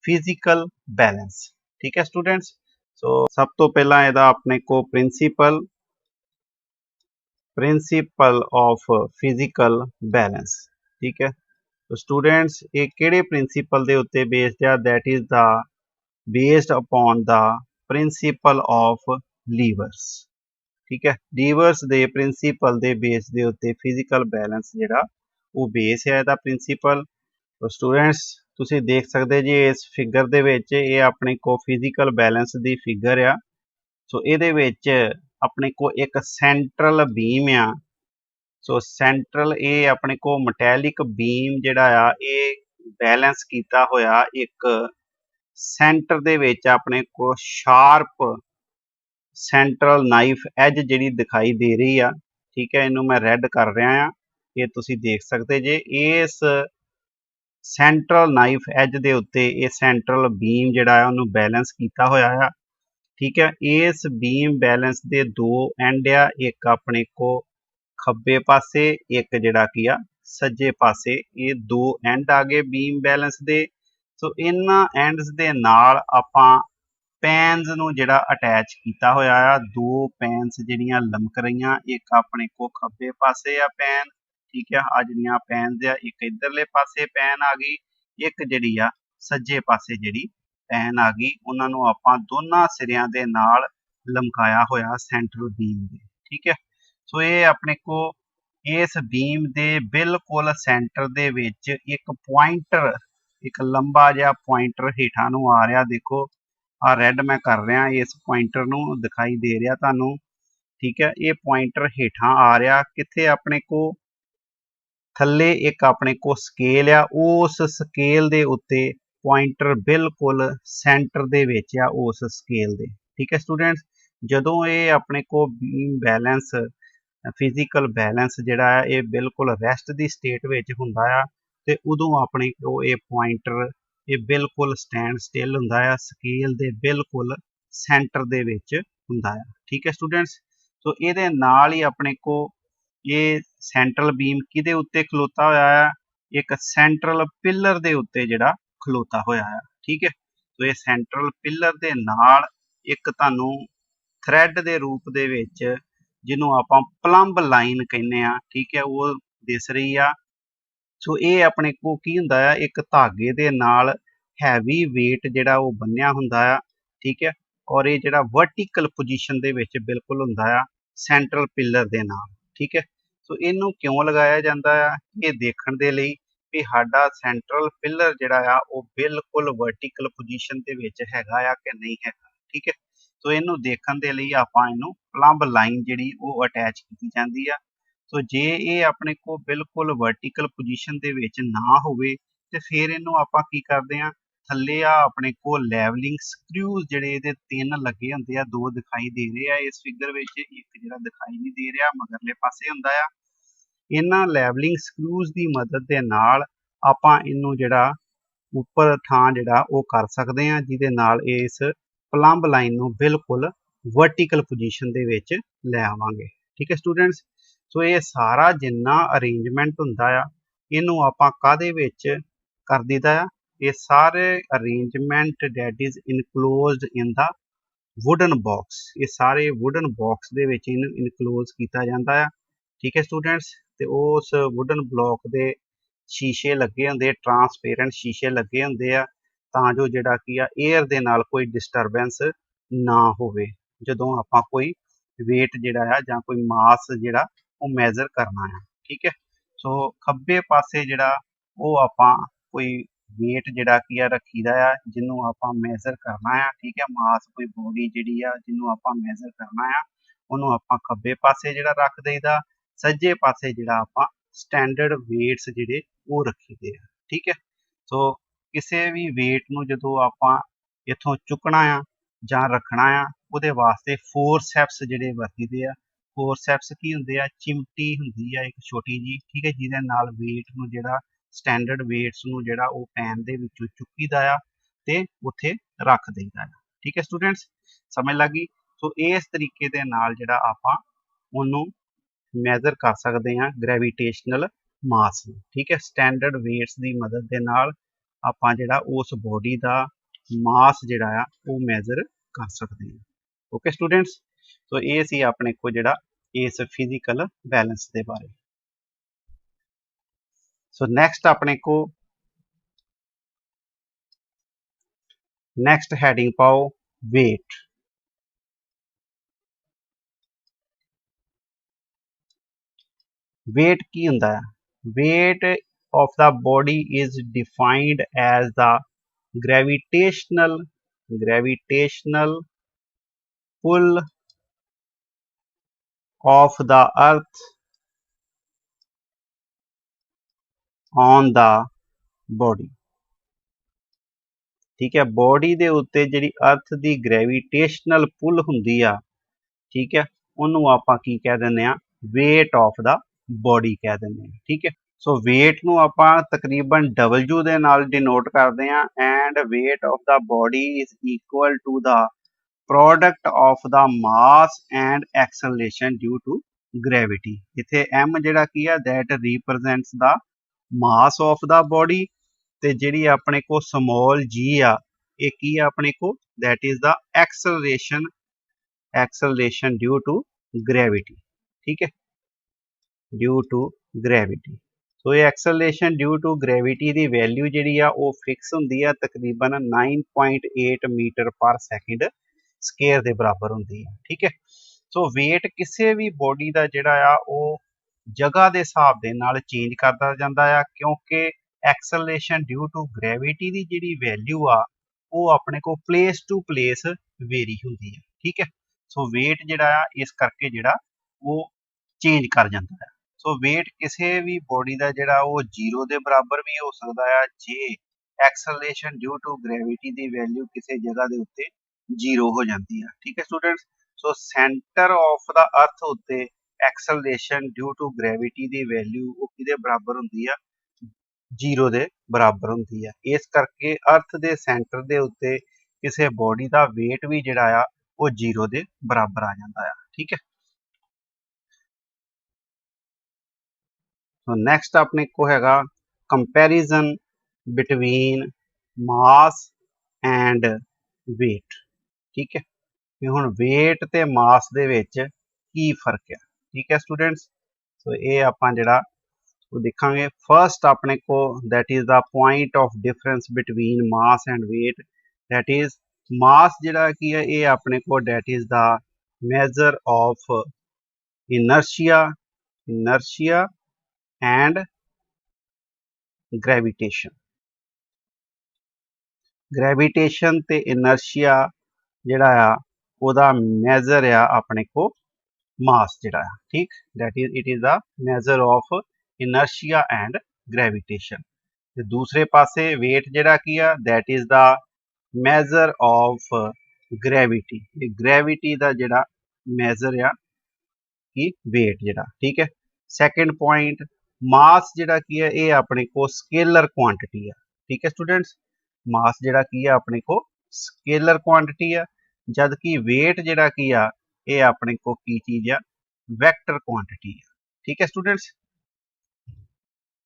physical balance। ठीक है स्टूडेंट्स, सो सब तो पहला ਇਹਦਾ अपने को प्रिंसिपल ऑफ फिजिकल बैलेंस। ठीक है, तो स्टूडेंट्स ये किहड़े प्रिंसीपल दे उत्ते बेस्ड आ, that is the based upon the principle of levers. ठीक है, लीवर्स दे प्रिंसीपल दे बेस दे उत्ते फिजिकल बैलेंस जिहड़ा वो बेस है इहदा प्रिंसीपल। तो स्टूडेंट्स तुसीं देख सकते जी इस फिगर दे विच ये अपने को फिजिकल बैलेंस दी फिगर आ। सो इहदे विच अपने को एक सेंट्रल बीम आ। सो सेंट्रल ये अपने को मटैलिक बीम जिहड़ा आ ये बैलेंस कीता होया एक सेंटर दे विच अपने को शार्प सेंट्रल नाइफ एज जिहड़ी दिखाई दे रही आ। ठीक है, इनू मैं रेड कर रहा आ, ये तुसीं देख सकते जे इस सेंट्रल नाइफ एज दे उत्ते ये सेंट्रल बीम जिहड़ा आ उहनू बैलेंस कीता होया आ। ठीक है, इस बीम बैलेंस दे दो एंड आ, एक अपने को खब्बे पासे एक जिहड़ा की आ सज्जे पासे, ये दो एंड आ गए बीम बैलेंस दे। सो इन्हां एंड्स दे नाल आपां पैनस नूं जिहड़ा अटैच कीता होया आ। दो पैनस जिहड़ियां लमक रहीआं, एक अपने को खब्बे पासे आ पैन। ठीक है, आ जिहड़ियां पैनस आ एक इधरले पासे पैन आ गई, एक जिहड़ी आ सज्जे पासे जिहड़ी पैन आ गई। उन्हां नूं आपां दोनां सिरिਆਂ दे नाल लमकाया होया सेंट्रल बीम दे। ठीक है, सो ये अपने को इस बीम दे बिल्कुल सेंटर दे विच एक पॉइंटर, एक लंबा जिहा पॉइंटर हेठां नूं आ रहा, देखो आ रेड मैं कर रहा, इस पॉइंटर नूं दिखाई दे रहा तुहानूं। ठीक है, ये पॉइंटर हेठां आ रहा, कित्थे अपने को थल्ले एक अपने को स्केल आ, उस स्केल दे उत्ते पॉइंटर बिल्कुल सेंटर दे विच आ उस स्केल दे। ठीक है स्टूडेंट्स, जदों ये अपने को बीम बैलेंस फिजिकल बैलेंस जिहड़ा है ये बिल्कुल रैस्ट की स्टेट विच हुंदा आ ते उदों अपने को ये पॉइंटर ये बिल्कुल स्टैंड स्टिल हुंदा आ, स्केल दे बिल्कुल सेंटर दे विच हुंदा आ। ठीक है स्टूडेंट्स, तो इहदे नाल ही अपने को ये सेंट्रल बीम किहदे उत्ते खलोता होया आ, एक सेंट्रल पिलर दे उत्ते जिहड़ा खलोता होया आ। ठीक है, तो ये सेंट्रल पिलर दे नाल एक तुहानूं थ्रैड दे रूप दे विच जिन्हों आपां प्लंब लाइन कहने आ। ठीक है, वो दिस रही आ। सो ये अपने को की हुंदा आ, एक धागे दे नाल हैवी वेट जिहड़ा वो बन्निया हुंदा आ। ठीक है, और ये जिहड़ा वर्टिकल पोजीशन दे विच बिल्कुल हुंदा आ सेंट्रल पिलर दे नाल। ठीक है, सो इनू क्यों लगाया जांदा आ, ये देखण दे लई कि साडा सेंट्रल पिलर जिहड़ा आ वो बिल्कुल वर्टिकल पोजीशन दे विच हैगा आ कि नहीं हैगा। ठीक है, सो इनू देखण दे लई आपां इनू प्लंब लाइन जिहड़ी वो अटैच कीती जांदी आ। सो जे ये अपने को बिल्कुल वर्टिकल पोजीशन दे विच ना होवे ते फिर इनू आपां की करदे आ, थल्ले आ अपने को लैवलिंग ਸਕਰੂਜ਼ ਜਿਹੜੇ ਇਹਦੇ ਤਿੰਨ ਲੱਗੇ ਹੁੰਦੇ ਆ, ਦੋ ਦਿਖਾਈ ਦੇ ਰਹੇ ਆ ਇਸ ਫਿਗਰ ਵਿੱਚ, ਇੱਕ ਜਿਹੜਾ ਦਿਖਾਈ ਨਹੀਂ ਦੇ ਰਿਹਾ ਮਗਰਲੇ ਪਾਸੇ ਹੁੰਦਾ ਆ। ਇਹਨਾਂ ਲੈਵਲਿੰਗ ਸਕਰੂਜ਼ ਦੀ ਮਦਦ ਦੇ ਨਾਲ ਆਪਾਂ ਇਹਨੂੰ ਜਿਹੜਾ ਉੱਪਰ ਥਾਂ ਜਿਹੜਾ ਉਹ ਕਰ ਸਕਦੇ ਆ, ਜਿਹਦੇ ਨਾਲ ਇਸ ਪਲੰਬ ਲਾਈਨ ਨੂੰ ਬਿਲਕੁਲ ਵਰਟੀਕਲ ਪੋਜੀਸ਼ਨ ਦੇ ਵਿੱਚ ਲੈ ਆਵਾਂਗੇ। ਠੀਕ ਹੈ ਸਟੂਡੈਂਟਸ, ਸੋ ਇਹ ਸਾਰਾ ਜਿੰਨਾ ਅਰੇਂਜਮੈਂਟ ਹੁੰਦਾ ਆ ਇਹਨੂੰ ਆਪਾਂ ਕਾਹਦੇ ਵਿੱਚ ਕਰ ਦਿੱਤਾ ਆ, ਇਹ ਸਾਰੇ arrangement that is enclosed in the wooden box, ਇਹ ਸਾਰੇ ਵੁਡਨ ਬਾਕਸ ਦੇ ਵਿੱਚ ਇਹਨੂੰ ਇਨਕਲੋਜ਼ ਕੀਤਾ ਜਾਂਦਾ ਆ। ਠੀਕ ਹੈ ਸਟੂਡੈਂਟਸ, ਤੇ ਉਸ ਵੁਡਨ ਬਲੌਕ ਦੇ ਸ਼ੀਸ਼ੇ ਲੱਗੇ ਹੁੰਦੇ, ਟਰਾਂਸਪੇਰੈਂਟ ਸ਼ੀਸ਼ੇ ਲੱਗੇ ਹੁੰਦੇ ਆ, ਤਾਂ ਜੋ ਜਿਹੜਾ ਕੀ ਆ 에ਅਰ ਦੇ ਨਾਲ ਕੋਈ ਡਿਸਟਰਬੈਂਸ ਨਾ ਹੋਵੇ ਜਦੋਂ ਆਪਾਂ ਕੋਈ weight ਜਿਹੜਾ ਆ ਜਾਂ ਕੋਈ ਮਾਸ ਜਿਹੜਾ ਉਹ ਮੈਜ਼ਰ ਕਰਨਾ ਆ। ਠੀਕ ਹੈ, ਸੋ ਖੱਬੇ ਪਾਸੇ ਜਿਹੜਾ ਉਹ ਆਪਾਂ ਕੋਈ weight ਜਿਹੜਾ ਕੀ ਆ ਰੱਖੀਦਾ ਆ ਜਿਹਨੂੰ ਆਪਾਂ ਮੈਜ਼ਰ ਕਰਨਾ ਆ। ਠੀਕ ਹੈ, ਮਾਸ ਕੋਈ ਬੋਡੀ ਜਿਹੜੀ ਆ ਜਿਹਨੂੰ ਆਪਾਂ ਮੈਜ਼ਰ ਕਰਨਾ ਆ ਉਹਨੂੰ ਆਪਾਂ ਖੱਬੇ ਪਾਸੇ ਜਿਹੜਾ ਰੱਖ ਦੇਈਦਾ, ਸੱਜੇ ਪਾਸੇ ਜਿਹੜਾ ਆਪਾਂ ਸਟੈਂਡਰਡ weights ਜਿਹੜੇ ਉਹ ਰੱਖੀਦੇ ਆ। ਠੀਕ ਹੈ, ਸੋ ਕਿਸੇ ਵੀ weight ਨੂੰ ਜਦੋਂ ਆਪਾਂ ਇੱਥੋਂ ਚੁੱਕਣਾ ਆ ਜਾਂ ਰੱਖਣਾ ਆ ਉਹਦੇ ਵਾਸਤੇ ਫੋਰਸੈਪਸ ਜਿਹੜੇ ਵਰਤੀਦੇ ਆ। ਫੋਰਸੈਪਸ ਕੀ ਹੁੰਦੇ ਆ, ਚਿਮਟੀ ਹੁੰਦੀ ਆ ਇੱਕ ਛੋਟੀ ਜੀ, ਠੀਕ ਹੈ, ਜਿਹਦੇ ਨਾਲ weight ਨੂੰ ਜਿਹੜਾ ਸਟੈਂਡਰਡ weights ਨੂੰ ਜਿਹੜਾ ਉਹ ਪੈਨ ਦੇ ਵਿੱਚੋਂ ਚੁੱਕੀਦਾ ਆ ਤੇ ਉੱਥੇ ਰੱਖ ਦਈਦਾ ਆ। ਠੀਕ ਹੈ ਸਟੂਡੈਂਟਸ, ਸਮਝ ਲੱਗ ਗਈ। ਸੋ ਇਸ ਤਰੀਕੇ ਦੇ ਨਾਲ ਜਿਹੜਾ ਆਪਾਂ ਉਹਨੂੰ ਮੈਜ਼ਰ ਕਰ ਸਕਦੇ ਹਾਂ ਗ੍ਰੈਵੀਟੇਸ਼ਨਲ ਮਾਸ ਨੂੰ। ਠੀਕ ਹੈ, ਸਟੈਂਡਰਡ weights ਦੀ ਮਦਦ ਦੇ ਨਾਲ ਆਪਾਂ ਜਿਹੜਾ ਉਸ ਬੋਡੀ ਦਾ ਮਾਸ ਜਿਹੜਾ ਆ ਉਹ ਮੈਜ਼ਰ ਕਰ ਸਕਦੇ ਹਾਂ। ਓਕੇ ਸਟੂਡੈਂਟਸ, ਸੋ ਇਹ ਸੀ ਆਪਣੇ ਕੋਲ ਜਿਹੜਾ ਇਸ ਫਿਜ਼ੀਕਲ ਬੈਲੈਂਸ ਦੇ ਬਾਰੇ। सो नेक्स्ट अपने को नेक्स्ट हैडिंग पाओ वेट। वेट की हुंदा है, weight of the body is defined as the gravitational pull of the earth on the body. ठीक है, बॉडी दे उत्ते जिहड़ी अर्थ दी ग्रेविटेशनल पुल हुंदी आ, ठीक है, उन्होंने आपां की कह दिंदे आ, वेट ऑफ द बॉडी कह दिंदे आ। ठीक है, सो वेट नूं आपां तकरीबन W दे नाल डिनोट करदे आ, and weight of the body is equal to the product of the mass and acceleration due to gravity. इत्थे M जिहड़ा की आ that represents the mass of the body, ते जिहड़ी अपने को स्मॉल g आ ये की आ अपने को that is the acceleration due to gravity. ठीक है, ड्यू टू ग्रेविटी। सो ये एक्सेलरेशन ड्यू टू ग्रेविटी दी वैल्यू जिहड़ी आ वो फिक्स हुंदी आ तकरीबन 9.8 मीटर पर सेकंड स्केयर दे बराबर हुंदी है। ठीक है, सो वेट किसी भी बॉडी का जिहड़ा आ वो जगह के हिसाब के नाल चेंज करता जाता है, क्योंकि एक्सेलरेशन ड्यू टू ग्रेविटी की जिहड़ी वैल्यू आ वो अपने को प्लेस टू प्लेस वेरी होंदी है। ठीक है, सो वेट जिहड़ा आ इस करके जिहड़ा वो चेंज कर जाता है। सो वेट किसी भी बॉडी का जिहड़ा वो 0 के बराबर भी हो सकता है जे एक्सेलरेशन ड्यू टू ग्रेविटी की वैल्यू किसी जगह के उत्ते 0 हो जाती है। ठीक है students, so centre of the अर्थ उत्ते एक्सेलरेशन ड्यू टू ग्रेविटी की वैल्यू वो किहदे बराबर हुंदी है, 0 के बराबर हुंदी है। इस करके अर्थ के सेंटर के उत्ते किसी बॉडी का वेट भी जिहड़ा आ वो 0 के बराबर आ जाता है। ठीक है, तो नैक्सट अपने को हैगा comparison between mass and weight. ठीक है, कि हुण वेट ते मास दे विच की फर्क है। ठीक है स्टूडेंट्स, तो ये आपां जिहड़ा वो देखांगे। फर्स्ट अपने को that is the point of difference between mass and weight, that is mass जिहड़ा की है ये अपने को that is the measure of inertia and gravitation ते इनर्शिया जिहड़ा आ ओदा मेजर आ अपने को मास जिहड़ा आ, ठीक, that is it is the measure of inertia and gravitation. ते दूसरे पासे वेट जिहड़ा की आ that is the measure of gravity, gravity दा जिहड़ा मेजर आ कि वेट जिहड़ा, ठीक है। सैकेंड पॉइंट मास जिहड़ा की है ये अपने को स्केलर क्वांटिटी है, ठीक है स्टूडेंट्स। मास जिहड़ा की है अपने को स्केलर क्वांटिटी है, जबकि वेट जिहड़ा की है ये अपने को की चीज है वैक्टर क्वांटिटी है, ठीक है स्टूडेंट्स।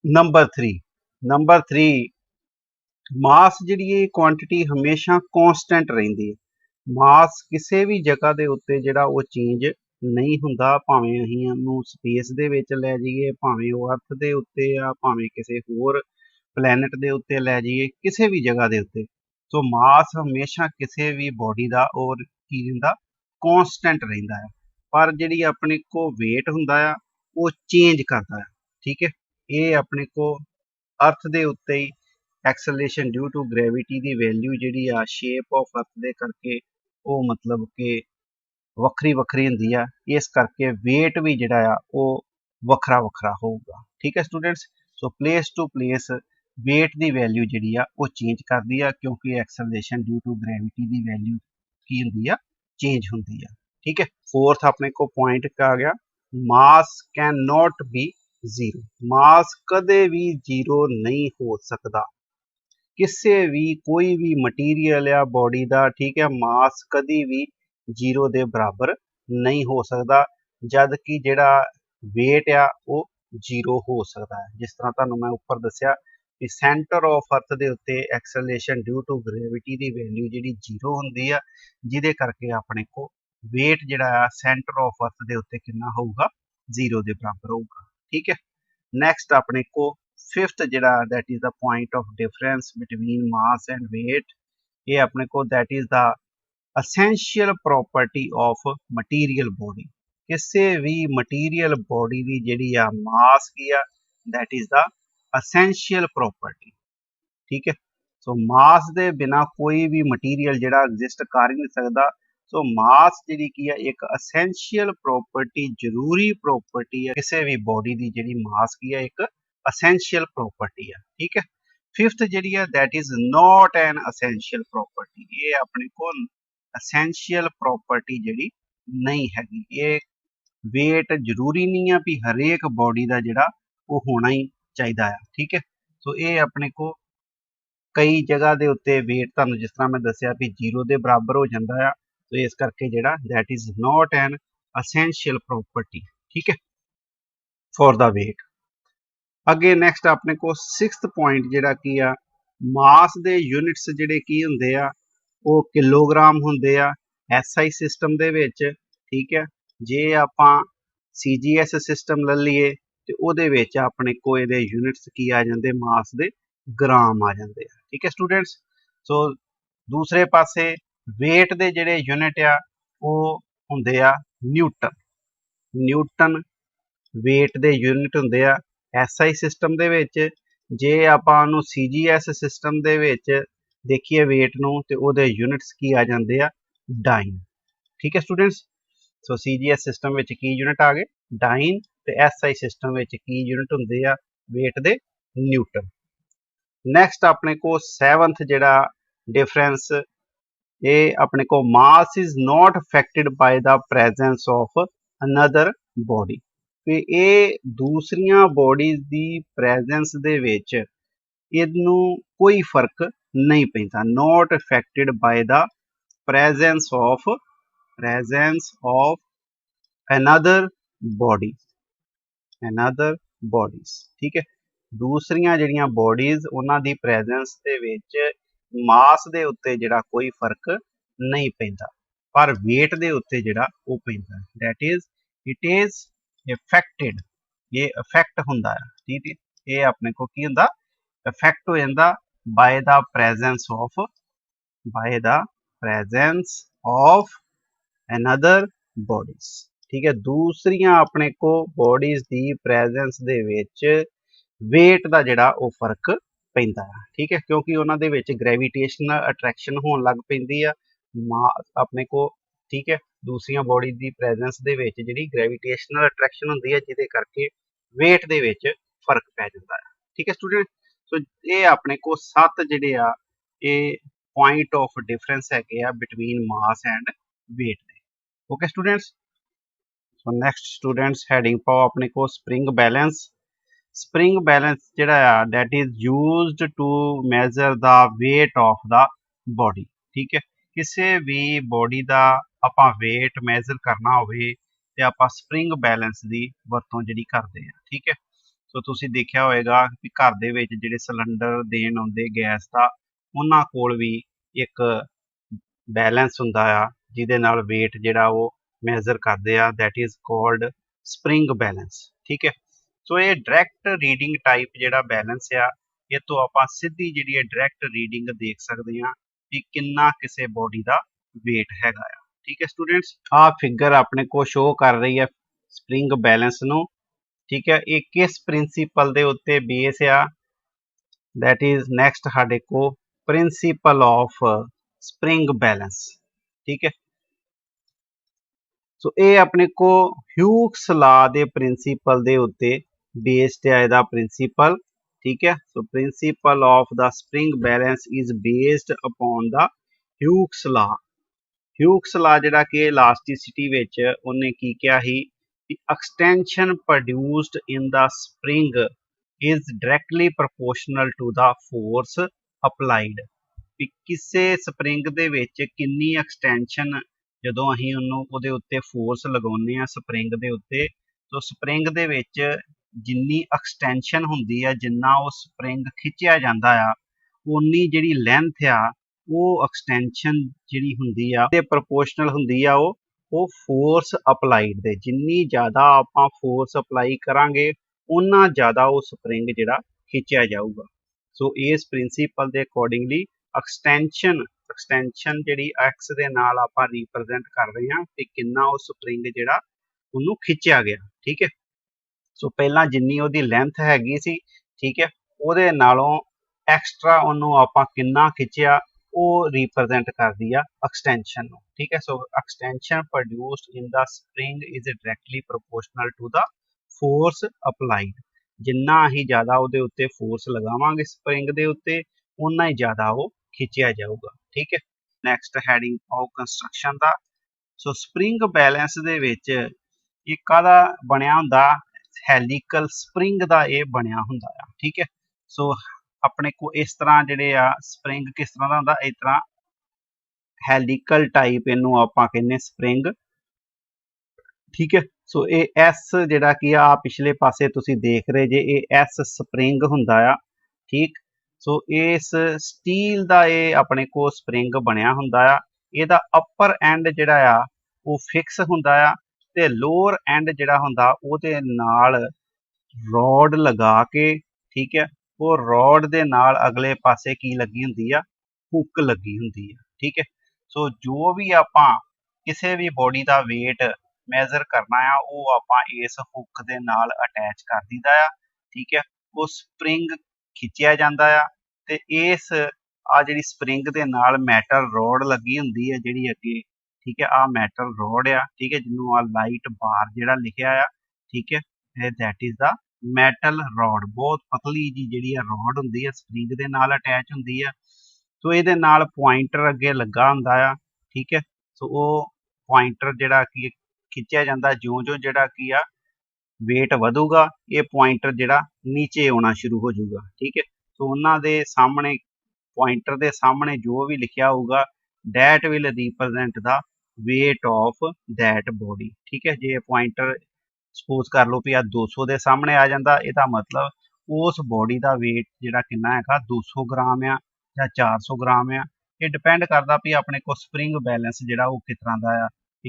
नंबर थ्री मास जिहड़ी क्वांटिटी हमेशा कांस्टेंट रहिंदी है। मास किसी भी जगह के उत्ते जिहड़ा वो चेंज नहीं हुंदा, भावें असीं उहनूं स्पेस दे विच लै जाइए, भावें वो अर्थ दे उत्ते आ, भावें किसी होर प्लैनेट दे उत्ते लै जाइए, किसी भी जगह दे उत्ते। सो मास हमेशा किसी भी बॉडी का और की रहिंदा कांस्टेंट रहिंदा है, पर जिहड़ी अपने को वेट हुंदा आ वो चेंज करदा है, ठीक है। ये अपने को अर्थ दे उत्ते ही एक्सेलरेशन ड्यू टू ग्रेविटी की वैल्यू जिहड़ी आ शेप ऑफ अर्थ दे करके वो मतलब कि वक्री वक्री हुंदी आ, इस करके वेट भी जिहड़ा आ वो वखरा वखरा होऊगा, ठीक है students. So place to place weight की वैल्यू जिहड़ी आ वो चेंज करदी आ, क्योंकि एक्सेलरेशन ड्यू टू ग्रेविटी की वैल्यू की हुंदी आ चेंज हुंदी आ, ठीक है। फोर्थ अपने को पॉइंट आ गया mass can not be zero, mass कदे भी जीरो नहीं हो सकता, किसी भी कोई भी मटीरियल या बॉडी का, ठीक है, मास कभी भी जीरो के बराबर नहीं हो सकता, जबकि जिहड़ा वेट आ वो जीरो हो सकता है। जिस तरह तुहानूं मैं उपर दस्सिया कि सेंटर ऑफ अर्थ के उत्ते एक्सेलरेशन ड्यू टू ग्रेविटी की वैल्यू जिहड़ी जीरो हुंदी आ, जिहदे करके अपने को वेट जिहड़ा आ सेंटर ऑफ अर्थ के उत्ते कितना होऊगा, जीरो के बराबर होऊगा, ठीक है। नैक्सट अपने को फिफ्थ जिहड़ा that is the point of difference between mass and weight, ये अपने को that is the essential property of material body. किसी भी मटीरियल बॉडी की जिहड़ी आ मास की आ that is the essential property, ठीक है। सो मास दे बिना कोई भी मटीरियल जिहड़ा एग्जिस्ट कर ही नहीं सकता। सो मास जिहड़ी की है एक असेंशियल प्रॉपर्टी, जरूरी प्रॉपर्टी है किसी भी बॉडी की, जिहड़ी मास की है एक असेंशियल प्रॉपर्टी है, ठीक है। फिफ्थ जिहड़ी है that is not an essential property, ये अपने को असेंशियल प्रॉपर्टी जिहड़ी नहीं हैगी। ये वेट जरूरी नहीं है भी हरेक बॉडी का जिहड़ा वो होना ही चाहिए है, ठीक है। सो ये अपने को कई जगह के उत्ते वेट तुहानूं जिस तरह मैं दस्सिया भी जीरो के बराबर हो जाता है, तो इस करके जिहड़ा that is not an essential property, ठीक है, फॉर द वेट। अगे नैक्सट अपने को सिक्स्थ पॉइंट जिहड़ा की आ मास दे यूनिट्स जिहड़े की हुंदे आ वो किलोग्राम हुंदे आ SI सिस्टम दे विच, ठीक है। जे आपां CGS सिस्टम ले लीए तो उहदे विच अपने को इहदे यूनिट्स की आ जांदे मास दे ग्राम आ जांदे आ, ठीक है स्टूडेंट्स। सो दूसरे पासे वेट दे जिहड़े यूनिट आ वो हुंदे आ न्यूटन, न्यूटन वेट दे यूनिट हुंदे आ SI सिस्टम दे विच। जे आपां उहनूं CGS सिस्टम दे विच देखिए वेट नूं ते उहदे यूनिट्स की आ जांदे आ डाइन, ठीक है students. So CGS system which की यूनिट आ गए डाइन, ते SI सिस्टम विच की यूनिट हुंदे आ वेट दे न्यूटन। नैक्सट अपने को सैवंथ जिहड़ा डिफरेंस ये अपने को mass is not affected by the presence of another body, कि ये दूसरिया बॉडीज की प्रेजेंस दे विच इनू कोई फर्क नहीं पैंदा, not affected by the presence of another body, ठीक है। दूसरिया जिहड़ियां बॉडीज उन्हां दी प्रेजेंस दे विच मास दे उत्ते जिहड़ा कोई फर्क नहीं पैंदा, पर वेट दे उत्ते जिहड़ा वो पैंदा, that is it is affected, ये इफेक्ट हुंदा है, ठीक है। ये अपने को की हुंदा इफेक्ट हो जांदा by the presence of another bodies। ठीक है, दूसरियां अपने को bodies दी presence दे विच weight ਦਾ ਜਿਹੜਾ ਉਹ ਫਰਕ ਪੈਂਦਾ ਹੈ। ठीक है, क्योंकि ਉਹਨਾਂ ਦੇ ਵਿੱਚ gravitational attraction ਹੋਣ ਲੱਗ ਪੈਂਦੀ ਆ ਆਪਣੇ ਕੋ। ठीक है, दूसरियां bodies ਦੀ presence ਦੇ ਵਿੱਚ ਜਿਹੜੀ gravitational attraction ਹੁੰਦੀ ਹੈ ਜਿਹਦੇ ਕਰਕੇ weight ਦੇ ਵਿੱਚ ਫਰਕ ਪੈ ਜਾਂਦਾ ਹੈ। ठीक है स्टूडेंट, सो ये अपने को 7 ਜਿਹੜੇ ਆ ਇਹ point of difference ਹੈਗੇ ਆ between mass and weight ਦੇ। okay students, so next students heading ਪਾਓ ਆਪਣੇ ਕੋ spring balance। spring balance ਜਿਹੜਾ ਆ that is used to measure the weight of the body। ठीक है, ਕਿਸੇ ਵੀ body ਦਾ ਆਪਾਂ weight measure ਕਰਨਾ ਹੋਵੇ ਤੇ ਆਪਾਂ spring balance ਦੀ ਵਰਤੋਂ ਜਿਹੜੀ ਕਰਦੇ ਆ। ठीक है, ਸੋ ਤੁਸੀਂ ਦੇਖਿਆ ਹੋਏਗਾ ਕਿ ਘਰ ਦੇ ਵਿੱਚ ਜਿਹੜੇ ਸਿਲੰਡਰ ਦੇਣ ਆਉਂਦੇ ਗੈਸ ਦਾ ਉਹਨਾਂ ਕੋਲ ਵੀ ਇੱਕ ਬੈਲੈਂਸ ਹੁੰਦਾ ਆ ਜਿਹਦੇ ਨਾਲ weight ਜਿਹੜਾ ਉਹ ਮੈਜ਼ਰ ਕਰਦੇ ਆ, that is called spring balance। ਠੀਕ ਹੈ, ਸੋ ਇਹ ਡਾਇਰੈਕਟ ਰੀਡਿੰਗ ਟਾਈਪ ਜਿਹੜਾ ਬੈਲੈਂਸ ਆ ਇਹ ਤੋਂ ਆਪਾਂ ਸਿੱਧੀ ਜਿਹੜੀ ਹੈ ਡਾਇਰੈਕਟ ਰੀਡਿੰਗ ਦੇਖ ਸਕਦੇ ਹਾਂ ਕਿ ਕਿੰਨਾ ਕਿਸੇ ਬੋਡੀ ਦਾ weight ਹੈਗਾ ਆ। ਠੀਕ ਹੈ ਸਟੂਡੈਂਟਸ, ਆਹ ਫਿਗਰ ਆਪਣੇ ਕੋ ਸ਼ੋ ਕਰ ਰਹੀ ਹੈ ਸਪਰਿੰਗ ਬੈਲੈਂਸ ਨੂੰ। ठीक है, ये किस प्रिंसीपल दे उत्ते बेस आ, दैट इज नेक्स्ट साडे को प्रिंसीपल ऑफ स्प्रिंग बैलेंस। ठीक है, सो ये अपने को ह्यूग्स लॉ दे प्रिंसीपल दे उत्ते बेस्ड है इहदा प्रिंसीपल। ठीक है, so principle of the spring balance is based upon the Hooke's law. Hooke's law जिहड़ा कि इलास्टिसिटी विच उन्हें की कहा ही, extension produced in the spring is directly proportional to the force applied। किसी स्प्रिंग दे विच किन्नी एक्सटेंशन जदों असीं उन्होंने उहदे उत्ते फोर्स लगाउने आ स्प्रिंग दे उत्ते, तो स्प्रिंग दे विच जिन्नी एक्सटेंशन हुंदी आ, जिन्ना वो स्प्रिंग खिंचिया जांदा आ, उन्नी जिहड़ी लेंथ आ वो एक्सटेंशन जिहड़ी हुंदी आ ते प्रोपोर्शनल हुंदी आ वो फोर्स अपलाइड दे। जिन्नी ज़्यादा आपां फोर्स अपलाई करांगे उन्ना ज़्यादा वो स्प्रिंग जिहड़ा खिंचिया जाऊगा। सो इस प्रिंसीपल दे अकॉर्डिंगली एक्सटेंशन जिहड़ी एक्स दे नाल आपां रिप्रेजेंट कर रहे हैं कि किन्ना वो स्प्रिंग जिहड़ा उन्नू खिंचिया गया। ठीक है, सो पहला जिन्नी उहदी लेंथ हैगी सी, ठीक है, उहदे नालों एक्सट्रा उन्नू आपां किन्ना खिंचिया वो रिप्रेजेंट कर दिया एक्सटेंशन। ठीक है, so extension produced in the spring is directly proportional to the force applied. जिन्ना ही ज़्यादा उहदे उत्ते फोर्स लगावांगे स्प्रिंग दे उत्ते उन्ना ही ज़्यादा वो खिंचिया जाऊगा। ठीक है, नैक्सट हैडिंग ऑफ कंस्ट्रक्शन दा। सो स्प्रिंग बैलेंस दे विच इह काहदा बनिया हुंदा, हैलीकल स्प्रिंग दा इह बनिया हुंदा आ। ठीक है, सो अपने को इस तरह जिहड़े आ स्प्रिंग किस तरह दा हुंदा, इस तरह हैलीकल टाइप इनू आपां कहने स्प्रिंग। ठीक है, सो ये एस जिहड़ा कि आ पिछले पासे तुसी देख रहे जे ये एस स्प्रिंग हुंदा आ। ठीक, सो इस स्टील दा ये अपने को स्प्रिंग बनिया हुंदा आ। इहदा अपर एंड जिहड़ा आ वो फिक्स हुंदा आ ते लोअर एंड जिहड़ा हुंदा उहदे नाल रॉड लगा के, ठीक है, वो रॉड दे नाल अगले पासे की लगी हुंदी आ, हुक लगी हुंदी आ। ठीक है, सो जो भी आपां किसी भी बॉडी दा वेट मेजर करना है वो आपां इस हुक दे नाल अटैच कर दीदा आ। ठीक है, वो स्प्रिंग खिंचिया जांदा आ ते इस आ जिहड़ी स्प्रिंग दे नाल मैटल रॉड लगी हुंदी है जिहड़ी अगे। ठीक है, आ मैटल रॉड आ। ठीक है, जिन्हों आ लाइट बार जिहड़ा लिखिया आ। ठीक है, that is the metal rod. बहुत पतली जी जिहड़ी रॉड हुंदी है स्प्रिंग दे नाल अटैच हुंदी है। सो इहदे नाल पॉइंटर अगे लगा हुंदा आ। ठीक है, सो वो पॉइंटर जिहड़ा कि खिंचिया जांदा, ज्यों ज्यों जिहड़ा कि आ वेट वधूगा ये पॉइंटर जिहड़ा नीचे आउणा शुरू हो जाऊगा। ठीक है, सो उन्हां दे सामने पॉइंटर दे सामने जो भी लिखिया होगा that will represent the weight of that body. ठीक है, जे पॉइंटर सपोज कर लो भी आ 200 के सामने आ जाता, यदा मतलब उस बॉडी का वेट जिहड़ा कितना है 200 ग्राम आ या 400 ग्राम आ। ये डिपेंड करता भी अपने को स्प्रिंग बैलेंस जिहड़ा वो किस तरह का आ,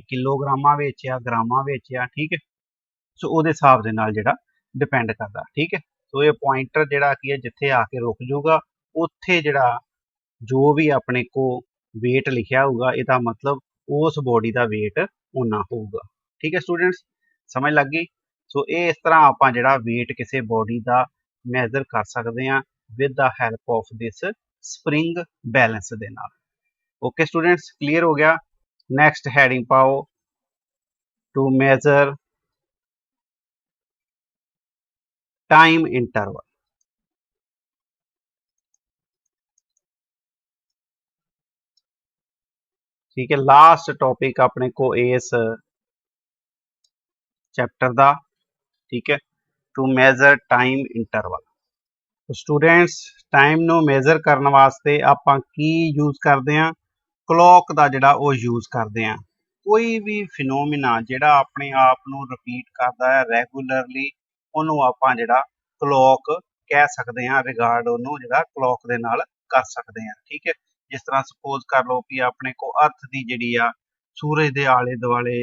किलोग्रामां विच आ ग्रामां विच आ। ठीक है, सो उहदे हिसाब दे नाल जिहड़ा डिपेंड करता। ठीक है, सो ये पॉइंटर जिहड़ा कि है जिथे आके रुक जाऊगा उत्थे जिहड़ा जो भी अपने को वेट लिखिया होगा इहदा मतलब उस बॉडी का वेट उन्ना होगा। ठीक है स्टूडेंट्स, समझ लग गई। सो ये इस तरह आप जिहड़ा वेट किसी बॉडी का मैजर कर सकते हैं with the help of this spring balance दे नाल। ओके स्टूडेंट्स, क्लीयर हो गया। नेक्स्ट हैडिंग पाओ, टू मेजर टाइम इंटरवल। ठीक है, लास्ट टॉपिक अपने को इस चैप्टर का। ठीक है, to measure time interval. Students, time नो मेजर करने वास्ते आपां की यूज करते हैं, क्लॉक का जिहड़ा वो यूज करते हैं। कोई भी फिनोमिना जिहड़ा अपने आप नू रिपीट करता है रेगूलरली, उन्होंने आपां जिहड़ा क्लॉक कह सकते हैं, रिगार्ड उन्होंने जिहड़ा क्लॉक दे नाल कर सकते हैं। ठीक है, जिस तरह सपोज कर लो कि अपने को अर्थ की जिहड़ी आ सूरज के आले दुआले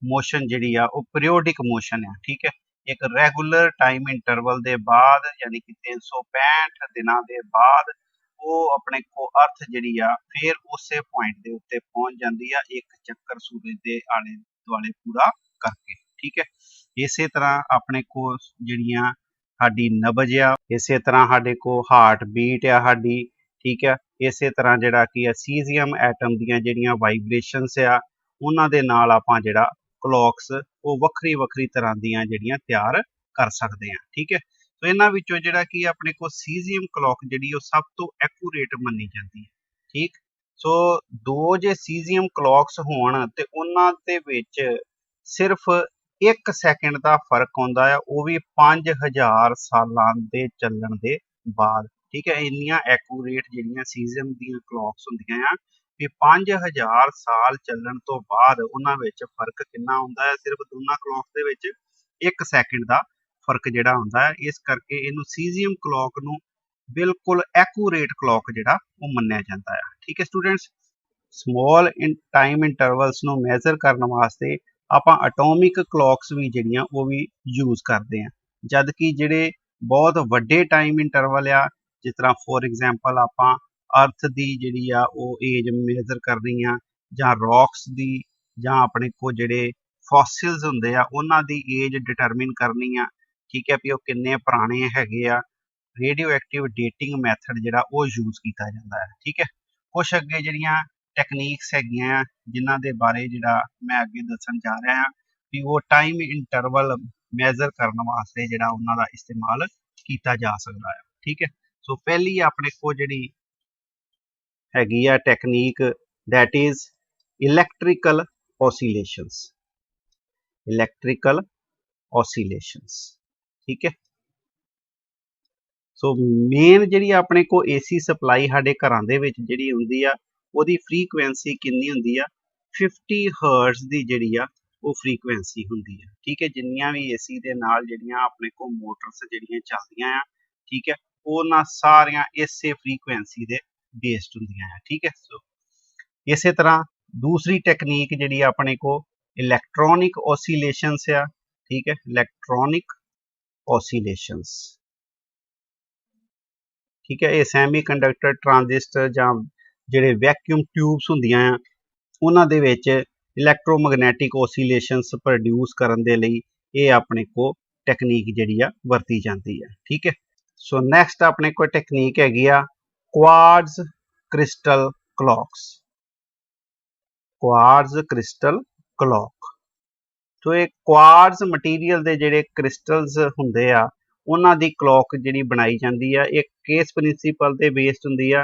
मोशन जिहड़ी आ वो पीरियोडिक मोशन है। ठीक है, एक रेगूलर टाइम इंटरवल के बाद यानी कि 365 दिनों के बाद वो अपने को अर्थ जिहड़ी आ फिर उस पॉइंट के उत्ते पहुंच जाती है, एक चक्कर सूरज के आले दुआले पूरा करके। ठीक है, इस तरह अपने को जिहड़ियां साडी नबज आ, इस तरह साडे को हार्ट बीट आ साडी। ठीक है, इस तरह जिहड़ा कि सीजियम एटम दीयां जिहड़ियां वाइब्रेशनस आ उन्हां दे नाल आपां जिहड़ा क्लॉक्स वो वक्री वक्री तरह दियां जिहड़ियां तैयार कर सकते हैं। ठीक है, तो इन्हां विचों जिहड़ा कि अपने को सीजियम क्लॉक जिहड़ी वो सब तो एक्यूरेट मन्नी जाती है। ठीक, सो दो जे सीजियम क्लॉक्स होण ते उन्हां दे विच सिर्फ 1 सैकेंड का फर्क आउंदा है, वो भी 5000 सालां दे चलण दे बाद। ठीक है, इन्नियां एक्यूरेट जिहड़ियां सीजियम दीयां क्लॉक्स हुंदियां आ कि 5000 साल चलण तो बाद उन्हां विच फर्क कितना आउंदा है, सिर्फ दोनों क्लॉक्स दे विच 1 सैकेंड का फर्क जिहड़ा आउंदा है। इस करके इनू सीजियम क्लॉक नू बिल्कुल एक्यूरेट क्लॉक जिहड़ा वो मन्निया जाता है। ठीक है स्टूडेंट्स, ਸਮੋਲ टाइम इंटरवल्स ਨੂੰ मेजर करने वास्ते ਆਪਾਂ एटॉमिक क्लॉक्स भी ਜਿਹੜੀਆਂ वो भी यूज करते हैं, जद कि ਜਿਹੜੇ बहुत ਵੱਡੇ टाइम इंटरवल आ जिस तरह फॉर एग्जांपल ਆਪਾਂ अर्थ की ਜਿਹੜੀ ਆ ਉਹ एज मेजर करनी आ ਜਾਂ ਰੌਕਸ ਦੀ ਜਾਂ ਆਪਣੇ ਕੋ ਜਿਹੜੇ ਫੋਸਿਲਸ ਹੁੰਦੇ ਆ ਉਹਨਾਂ ਦੀ ਏਜ ਡਿਟਰਮਿਨ ਕਰਨੀ ਆ। ਠੀਕ ਹੈ, ਵੀ ਉਹ ਕਿੰਨੇ ਪੁਰਾਣੇ ਹੈਗੇ ਆ। रेडियो एक्टिव डेटिंग मैथड जिहड़ा वो यूज किया जाता है। ठीक है, कुछ अगे जिहड़ियां टैक्नीक्स हैगियां जिन्हां दे बारे जिहड़ा मैं अगे दस्सण जा रहा हाँ कि वो टाइम इंटरवल मेजर करने वास्ते जिहड़ा उन्हां दा इस्तेमाल किया जा सकता है। ठीक है, सो पहली अपने को जिहड़ी हैगी आ technique that is electrical oscillations. Electrical oscillations. ठीक है, सो मेन जिहड़ी अपने को एसी सप्लाई साडे घरां दे विच जिहड़ी हुंदी आ ओहदी फ्रीकुएंसी कितनी हुंदी आ 50 हर्ट्ज दी जिहड़ी आ वो फ्रीकुएंसी हुंदी है। ठीक है, जिन्नियां भी एसी दे नाल जिहड़ियां अपने को मोटर्स जिहड़ियां चलदियां आ, ठीक है, उन्हां सारियां इसे फ्रीकुएंसी दे बेस्ड हुंदियां आ। ठीक है, सो इसे तरह दूसरी टेक्नीक जिहड़ी अपने को इलैक्ट्रॉनिक ऑसिलेशंस आ। ठीक है, इलैक्ट्रॉनिक ऑसिलेशंस। ठीक है, ये सैमी कंडक्टर ट्रांजिस्टर जां जिहड़े वैक्यूम ट्यूब्स हुंदियां आ उन्हां दे विच इलैक्ट्रोमैग्नैटिक ऑसिलेशंस प्रोड्यूस करन दे लई ये अपने को टैक्नीक जिहड़ी आ वरती जाती है। ठीक है, सो नैक्सट अपने को टैक्नीक हैगी आ quartz crystal clocks. Quartz crystal clock, तो ये क्वार्ट्ज मटीरियल दे जिहड़े क्रिस्टल्स हुंदे आ उन्हां दी क्लॉक जिहड़ी बनाई जाती है एक केस प्रिंसीपल ते बेस्ड हुंदी आ।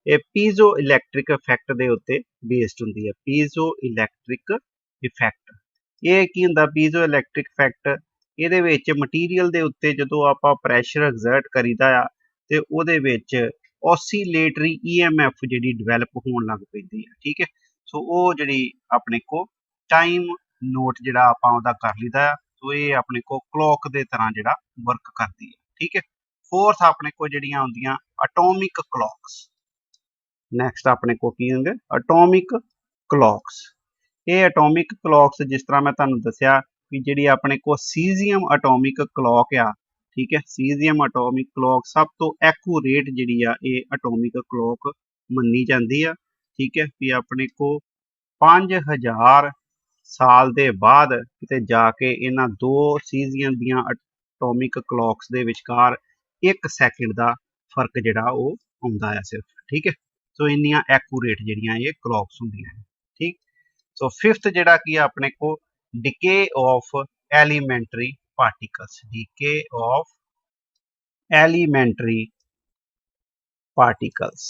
ये पीजो इलैक्ट्रिक इफैक्ट दे उत्ते बेस्ड हुंदी है। पीजो इलैक्ट्रिक इफैक्ट ये की हुंदा पीजो इलैक्ट्रिक इफैक्ट, इहदे विच मटीरियल दे उत्ते जदों आपां प्रैशर एक्सर्ट करीदा आ ते उहदे विच ऑसीलेटरी EMF जिहड़ी डिवेलप होण लग पैंदी है। ठीक है, सो वो जिहड़ी अपने को टाइम नोट जिहड़ा आपां उहदा कर लईदा आ, तो ये अपने को क्लॉक दे तरह जिहड़ा वर्क करती है। ठीक है, फोर्थ अपने को जिहड़ियां हुंदियां एटॉमिक क्लॉक्स। नैक्सट अपने को की होंगे एटॉमिक क्लॉक्स। ये एटॉमिक क्लॉक्स जिस तरह मैं तुहानूं दस्सिया कि जिहड़ी अपने को सीजियम एटॉमिक क्लॉक आ, ठीक है, सीजियम एटॉमिक क्लॉक सब तो एक्यूरेट जिहड़ी आ ये एटॉमिक क्लॉक मन्नी जाती है। ठीक है भी अपने को 5000 साल ਦੇ ਬਾਅਦ ਕਿਤੇ ਜਾ ਕੇ ਇਹਨਾਂ ਦੋ ਸੀਜ਼ੀਅਨ ਦੀਆਂ ਐਟੋਮਿਕ ਕਲੌਕਸ ਦੇ ਵਿਚਕਾਰ 1 ਸੈਕਿੰਡ ਦਾ ਫਰਕ ਜਿਹੜਾ ਉਹ ਆਉਂਦਾ ਹੈ ਸਿਰਫ, ਠੀਕ ਹੈ। ਸੋ ਇੰਨੀਆਂ ਐਕੂਰੇਟ ਜਿਹੜੀਆਂ ਇਹ ਕਲੌਕਸ ਹੁੰਦੀਆਂ ਹੈ, ਠੀਕ। ਸੋ ਫਿਫਥ ਜਿਹੜਾ ਕੀ ਆ ਆਪਣੇ ਕੋ decay of elementary particles, decay of elementary particles.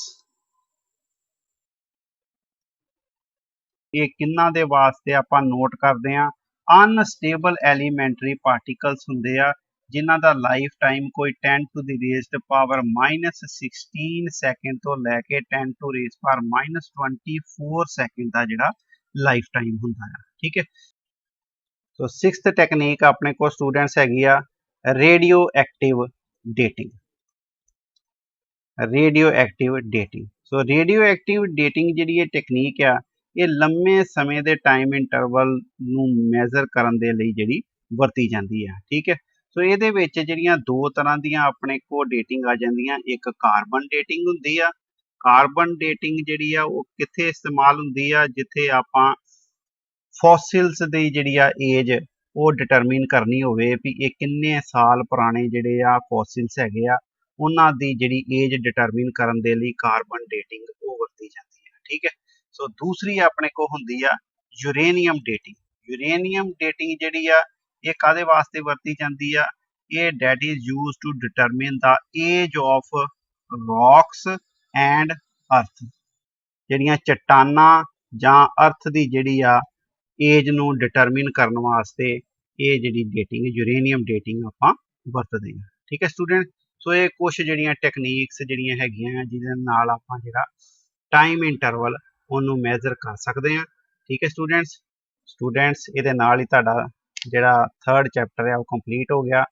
ਇਹ ਕਿੰਨਾ ਦੇ ਵਾਸਤੇ ਆਪਾਂ ਨੋਟ ਕਰਦੇ ਆ, ਅਨਸਟੇਬਲ ਐਲੀਮੈਂਟਰੀ ਪਾਰਟੀਕਲਸ ਹੁੰਦੇ ਆ ਜਿਨ੍ਹਾਂ ਦਾ ਲਾਈਫ ਟਾਈਮ ਕੋਈ 10 to the raised power -16 second ਤੋਂ ਲੈ ਕੇ 10 ਟੂ ਰੇਜ਼ ਪਾਵਰ -24 ਸੈਕਿੰਡ ਦਾ ਜਿਹੜਾ ਲਾਈਫ ਟਾਈਮ ਹੁੰਦਾ ਹੈ, ਠੀਕ ਹੈ। ਸੋ ਸਿਕਸਥ ਟੈਕਨੀਕ ਆਪਣੇ ਕੋਲ ਸਟੂਡੈਂਟਸ ਹੈਗੀ ਆ radio active dating, radio active dating. So radio active dating ਜਿਹੜੀ ਇਹ ਟੈਕਨੀਕ ਆ ਇਹ ਲੰਮੇ ਸਮੇਂ ਦੇ ਟਾਈਮ ਇੰਟਰਵਲ ਨੂੰ ਮੈਜ਼ਰ ਕਰਨ ਦੇ ਲਈ ਜਿਹੜੀ ਵਰਤੀ ਜਾਂਦੀ ਹੈ, ਠੀਕ ਹੈ। ਸੋ ਇਹਦੇ ਵਿੱਚ ਜਿਹੜੀਆਂ ਦੋ ਤਰ੍ਹਾਂ ਦੀਆਂ ਆਪਣੇ ਕੋਲ ਡੇਟਿੰਗ ਆ ਜਾਂਦੀਆਂ, ਇੱਕ ਕਾਰਬਨ ਡੇਟਿੰਗ ਹੁੰਦੀ ਆ। ਕਾਰਬਨ ਡੇਟਿੰਗ ਜਿਹੜੀ ਆ ਉਹ ਕਿੱਥੇ ਇਸਤੇਮਾਲ ਹੁੰਦੀ ਆ, ਜਿੱਥੇ ਆਪਾਂ ਫੋਸਿਲਸ ਦੀ ਜਿਹੜੀ ਆ ਏਜ ਉਹ ਡਿਟਰਮਿਨ ਕਰਨੀ ਹੋਵੇ ਵੀ ਇਹ ਕਿੰਨੇ ਸਾਲ ਪੁਰਾਣੇ ਜਿਹੜੇ ਆ ਫੋਸਿਲਸ ਹੈਗੇ ਆ, ਉਹਨਾਂ ਦੀ ਜਿਹੜੀ ਏਜ ਡਿਟਰਮਿਨ ਕਰਨ ਦੇ ਲਈ ਕਾਰਬਨ ਡੇਟਿੰਗ ਉਹ ਵਰਤੀ ਜਾਂਦੀ ਹੈ, ਠੀਕ ਹੈ। ਸੋ ਦੂਸਰੀ ਆਪਣੇ ਕੋਲ ਹੁੰਦੀ ਆ ਯੂਰੇਨੀਅਮ ਡੇਟਿੰਗ। ਯੂਰੇਨੀਅਮ ਡੇਟਿੰਗ ਜਿਹੜੀ ਆ ਇਹ ਕਾਹਦੇ ਵਾਸਤੇ ਵਰਤੀ ਜਾਂਦੀ ਆ, ਇਹ that is used to determine the age of rocks and earth. ਜਿਹੜੀਆਂ ਚਟਾਨਾਂ ਜਾਂ ਅਰਥ ਦੀ ਜਿਹੜੀ ਆ ਏਜ ਨੂੰ ਡਿਟਰਮਿਨ ਕਰਨ ਵਾਸਤੇ ਇਹ ਜਿਹੜੀ ਡੇਟਿੰਗ ਯੂਰੇਨੀਅਮ ਡੇਟਿੰਗ ਆਪਾਂ ਵਰਤਦੇ ਹਾਂ, ਠੀਕ ਹੈ ਸਟੂਡੈਂਟ। ਸੋ ਇਹ ਕੁਛ ਜਿਹੜੀਆਂ ਟੈਕਨੀਕਸ ਜਿਹੜੀਆਂ ਹੈਗੀਆਂ ਜਿਹਦੇ ਨਾਲ ਆਪਾਂ ਜਿਹੜਾ ਟਾਈਮ ਇੰਟਰਵਲ ਉਹਨੂੰ ਮੈਜ਼ਰ ਕਰ ਸਕਦੇ ਹਾਂ, ਠੀਕ ਹੈ ਸਟੂਡੈਂਟਸ ਇਹਦੇ ਨਾਲ ਹੀ ਤੁਹਾਡਾ ਜਿਹੜਾ ਥਰਡ ਚੈਪਟਰ ਹੈ ਉਹ ਕੰਪਲੀਟ ਹੋ ਗਿਆ।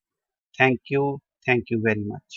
Thank you very much.